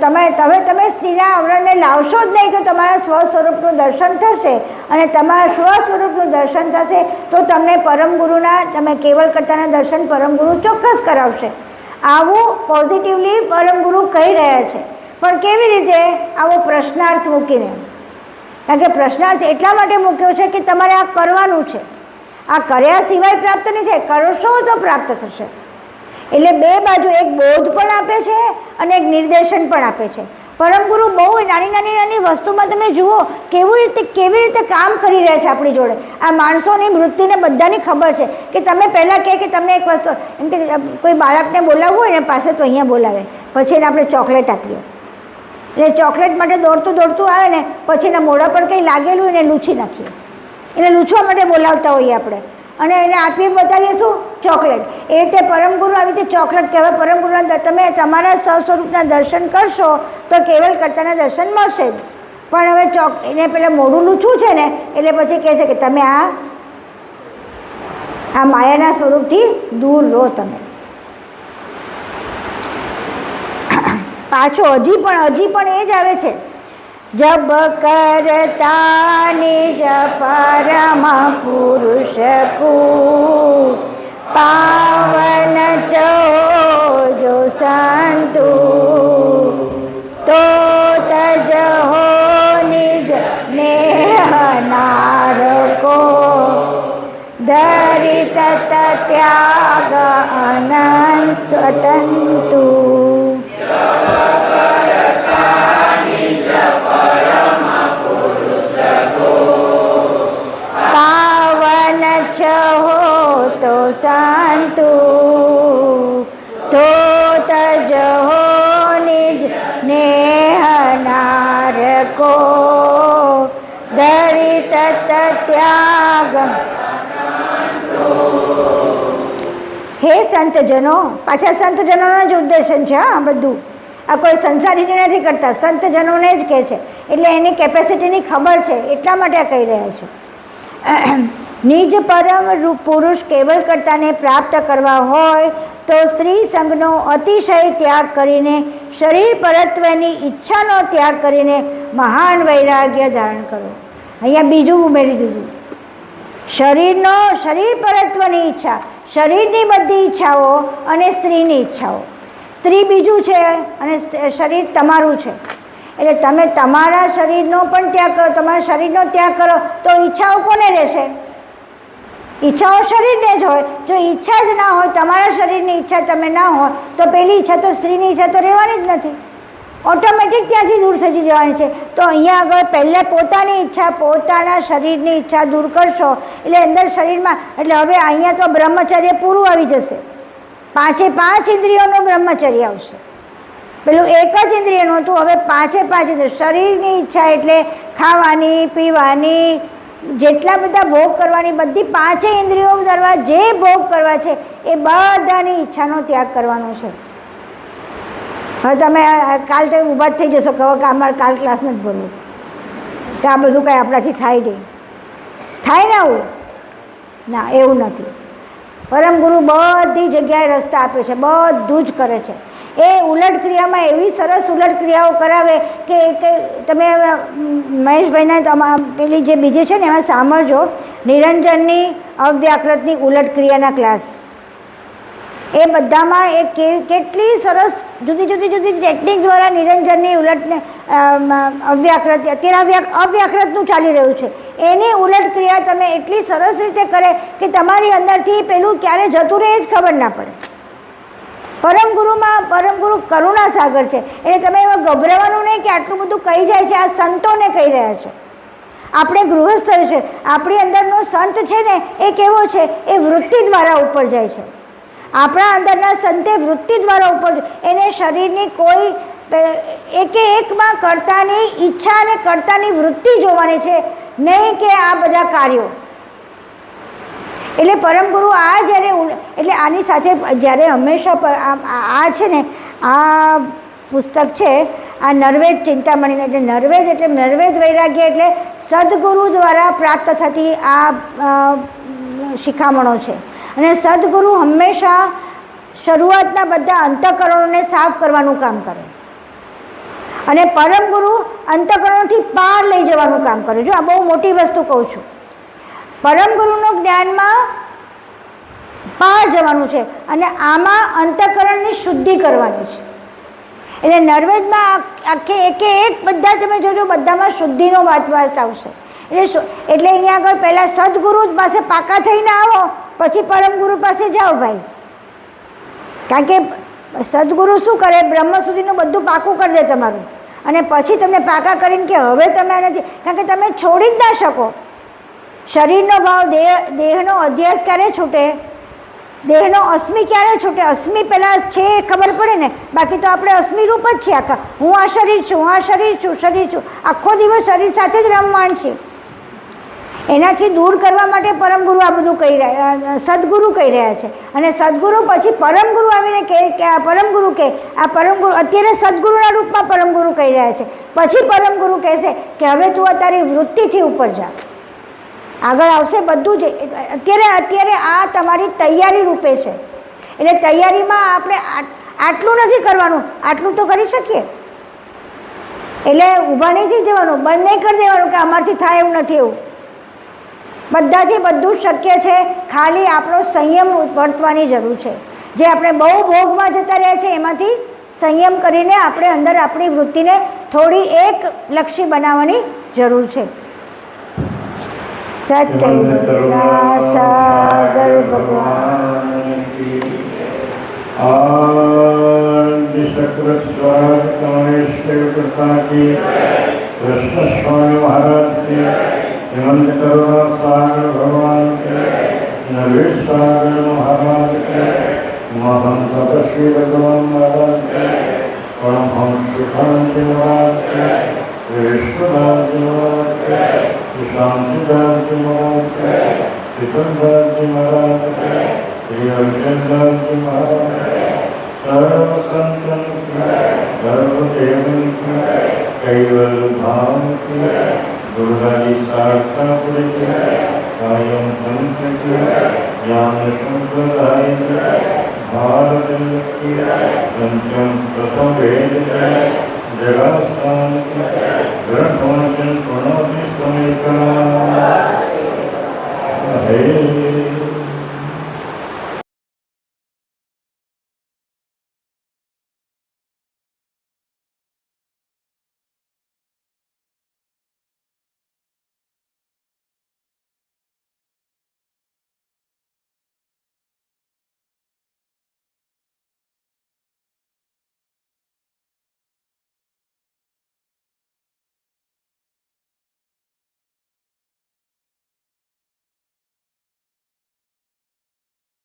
તમે સ્ત્રીના આવરણને લાવશો જ નહીં તો તમારા સ્વ સ્વરૂપનું દર્શન થશે અને તમારા સ્વ સ્વરૂપનું દર્શન થશે તો તમને પરમગુરુના તમે કેવલ કર્તાના દર્શન પરમગુરુ ચોક્કસ કરાવશે. આવું પોઝિટિવલી પરમગુરુ કહી રહ્યા છે. પણ કેવી રીતે? આવો પ્રશ્નાર્થ મૂકીને. કારણ કે પ્રશ્નાર્થ એટલા માટે મૂક્યો છે કે તમારે આ કરવાનું છે. આ કર્યા સિવાય પ્રાપ્ત નહીં થાય, કરશો તો પ્રાપ્ત થશે. એટલે બે બાજુ, એક બોધ પણ આપે છે અને એક નિર્દેશન પણ આપે છે. પરમગુરુ બહુ નાની નાની વસ્તુમાં તમે જુઓ કેવી રીતે કામ કરી રહ્યા છે આપણી જોડે. આ માણસોની વૃત્તિને બધાની ખબર છે કે તમે પહેલાં કહે કે તમને એક વસ્તુ એમ કે કોઈ બાળકને બોલાવવું હોય ને પાસે તો અહીંયા બોલાવે, પછી એને આપણે ચોકલેટ આપીએ, એટલે ચોકલેટ માટે દોડતું આવે ને પછી એના મોઢા પર કંઈ લાગેલું હોય એને લૂછી નાખીએ, એને લૂછવા માટે બોલાવતા હોઈએ આપણે અને એને આપીએ બતાવીએ શું ચોકલેટ. એ રીતે પરમગુરુ આવી રીતે ચોકલેટ કહેવાય. પરમગુરુના તમે તમારા સ્વસ્વરૂપના દર્શન કરશો તો કેવલ કર્તાના દર્શન મળશે જ. પણ હવે એને પેલા મોઢું લૂછવું છે ને એટલે પછી કહે છે કે તમે આ માયાના સ્વરૂપથી દૂર રહો. તમે પાછો હજી પણ એ જ આવે છે, જબ કરતા નિજ પરમ પુરુષ કો પાવન ચો જો સંતુ તો તજહો નિજ નેહ નારકો ધરી તત ત્યાગ અનંત તંતુ. પાવન છો તો સંતુ તો તજહો નિજ નેહ નારકો ધરી તત ત્યાગ. હે સંતજનો, પાછા સંતજનોનો જ ઉદ્દેશન છે. હા, બધું આ કોઈ સંસારીને નથી કરતા, સંતજનોને જ કહે છે. એટલે એની કેપેસિટીની ખબર છે એટલા માટે આ કહી રહ્યા છે. નિજ પરમ પુરુષ કેવલ કર્તાને પ્રાપ્ત કરવા હોય તો સ્ત્રી સંગનો અતિશય ત્યાગ કરીને, શરીર પરત્વની ઈચ્છાનો ત્યાગ કરીને મહાન વૈરાગ્ય ધારણ કરો. અહીંયા બીજું ઉમેરી દીધું, શરીર પરત્વની ઈચ્છા, શરીરની બધી ઈચ્છાઓ અને સ્ત્રીની ઈચ્છાઓ. સ્ત્રી બીજું છે અને શરીર તમારું છે. એટલે તમે તમારા શરીરનો પણ ત્યાગ કરો, તમારા શરીરનો ત્યાગ કરો તો ઈચ્છાઓ કોને રહેશે? ઈચ્છાઓ શરીરને જ હોય. જો ઈચ્છા જ ના હોય, તમારા શરીરની ઈચ્છા તમે ના હોય તો પેલી ઈચ્છા તો સ્ત્રીની ઈચ્છા તો રહેવાની જ નથી, ઓટોમેટિક ત્યાંથી દૂર થઈ જવાની છે. તો અહીંયા આગળ પહેલાં પોતાની ઈચ્છા, પોતાના શરીરની ઈચ્છા દૂર કરશો એટલે અંદર શરીરમાં, એટલે હવે અહીંયા તો બ્રહ્મચર્ય પૂરું આવી જશે. 5 ઇન્દ્રિયોનું બ્રહ્મચર્ય આવશે. પેલું એક જ ઇન્દ્રિયનું હતું, હવે 5 ઇન્દ્રિય. શરીરની ઈચ્છા એટલે ખાવાની, પીવાની, જેટલા બધા ભોગ કરવાની, બધી 5 ઇન્દ્રિયો દ્વારા જે ભોગ કરવા છે એ બધાની ઈચ્છાનો ત્યાગ કરવાનો છે. હવે તમે કાલ તો ઊભા જ થઈ જશો કહો કે અમારે કાલ ક્લાસ નથી ભરવું, કે આ બધું કાંઈ આપણાથી થાય નહીં. થાય ને આવું? ના, એવું નથી. પરમગુરુ બધી જગ્યાએ રસ્તા આપે છે, બધું જ કરે છે. એ ઉલટ ક્રિયામાં એવી સરસ ઉલટ ક્રિયાઓ કરાવે કે તમે મહેશભાઈના પેલી જે બીજી છે ને એમાં સાંભળજો, નિરંજનની અવ્યાકૃતની ઉલટ ક્રિયાના ક્લાસ. એ બધામાં એ કેટલી સરસ જુદી જુદી ટેકનિક દ્વારા નિરંજનની ઉલટને અવ્યાકૃત, અત્યારે અવ્યાકૃતનું ચાલી રહ્યું છે, એની ઉલટ ક્રિયા તમે એટલી સરસ રીતે કરે કે તમારી અંદરથી પેલું ક્યારે જતું રહે એ જ ખબર ના પડે. પરમગુરુ કરુણા સાગર છે. એટલે તમે એમાં ગભરાવાનું નહીં કે આટલું બધું કહી જાય છે. આ સંતોને કહી રહ્યા છે, આપણે ગૃહસ્થ છે. આપણી અંદરનો સંત છે ને એ કેવો છે? એ વૃત્તિ દ્વારા ઉપર જાય છે. આપણા અંદરના સંતે વૃત્તિ દ્વારા ઉપર, એને શરીરની કોઈ એકમાં કર્તાની ઈચ્છા અને કર્તાની વૃત્તિ જોવાની છે, નહીં કે આ બધા કાર્યો. એટલે પરમગુરુ આ જ્યારે, એટલે આની સાથે જ્યારે હંમેશા આ છે ને, આ પુસ્તક છે આ નરવેદ ચિંતામણી, એટલે નરવેદ વૈરાગ્ય એટલે સદગુરુ દ્વારા પ્રાપ્ત થતી આ શિખામણો છે. અને સદગુરુ હંમેશા શરૂઆતના બધા અંતઃકરણોને સાફ કરવાનું કામ કરે અને પરમગુરુ અંતઃકરણોથી પાર લઈ જવાનું કામ કરે. જો આ બહુ મોટી વસ્તુ કહું છું, પરમગુરુનું જ્ઞાનમાં પાર જવાનું છે અને આમાં અંતઃકરણની શુદ્ધિ કરવાની છે. એટલે નર્વેદમાં આખે એક બધા તમે જોજો, બધામાં શુદ્ધિનો વાત આવશે. એટલે અહીંયા આગળ પહેલાં સદગુરુ પાસે પાકા થઈને આવો, પછી પરમગુરુ પાસે જાઓ ભાઈ. કારણ કે સદગુરુ શું કરે? બ્રહ્મ સુધીનું બધું પાકું કરી દે તમારું. અને પછી તમને પાકા કરીને કે હવે તમે નથી, કારણ કે તમે છોડી જ ના શકો. શરીરનો ભાવ, દેહનો અધ્યાસ ક્યારે છૂટે? દેહનો અસ્મિ ક્યારે છૂટે? અસ્મિ પહેલાં છે એ ખબર પડે ને, બાકી તો આપણે અસ્મિ રૂપ જ છીએ આખા. હું આ શરીર છું, હું આ શરીર છું, શરીર છું, આખો દિવસ શરીર સાથે જ રમવાણ છે. એનાથી દૂર કરવા માટે પરમગુરુ આ બધું કહી રહ્યા, સદગુરુ કહી રહ્યા છે. અને સદગુરુ પછી પરમગુરુ આવીને કહે કે આ પરમગુરુ કહે, આ પરમગુરુ અત્યારે સદગુરુના રૂપમાં પરમગુરુ કહી રહ્યા છે. પછી પરમગુરુ કહેશે કે હવે તું તારી વૃત્તિથી ઉપર જા, આગળ આવશે બધું જ. અત્યારે આ તમારી તૈયારી રૂપે છે. એટલે તૈયારીમાં આપણે આટલું નથી કરવાનું, આટલું તો કરી શકીએ. એટલે ઊભા નહીં થઈ જવાનું, બંધ નહીં કરી દેવાનું કે અમારથી થાય એવું નથી. એવું બધાથી બધું શક્ય છે, ખાલી આપણો સંયમ વર્તવાની જરૂર છે. જે આપણે બહુ ભોગમાં જતા રહ્યા છે એમાંથી સંયમ કરીને આપણે અંદર આપણી વૃત્તિને થોડી એક લક્ષી બનાવવાની જરૂર છે. સત્ય સાગર ભગવાન કૃષ્ણ સ્વામી મહારાજ की हेमंत करुणा सागर भगवान के, नवीन सागर महाराज के, महंत तपस्वी भगवान महाराज के, परमहंस सुखानंद महाराज के, विष्णुदास जी महाराज के, शांतिदास जी महाराज के, सिकंदर जी महाराज के, श्री अर्जुनदास जी महाराज के, सर्व संतन के, सर्वदेवन के, कैवल धाम के, दुर्गाजी शास्त्रापुरी के, कायम पंथ के, ज्ञान संप्रदाय के, भारत के, पंचम ससवेद के, जगास्थान के, ब्रह्म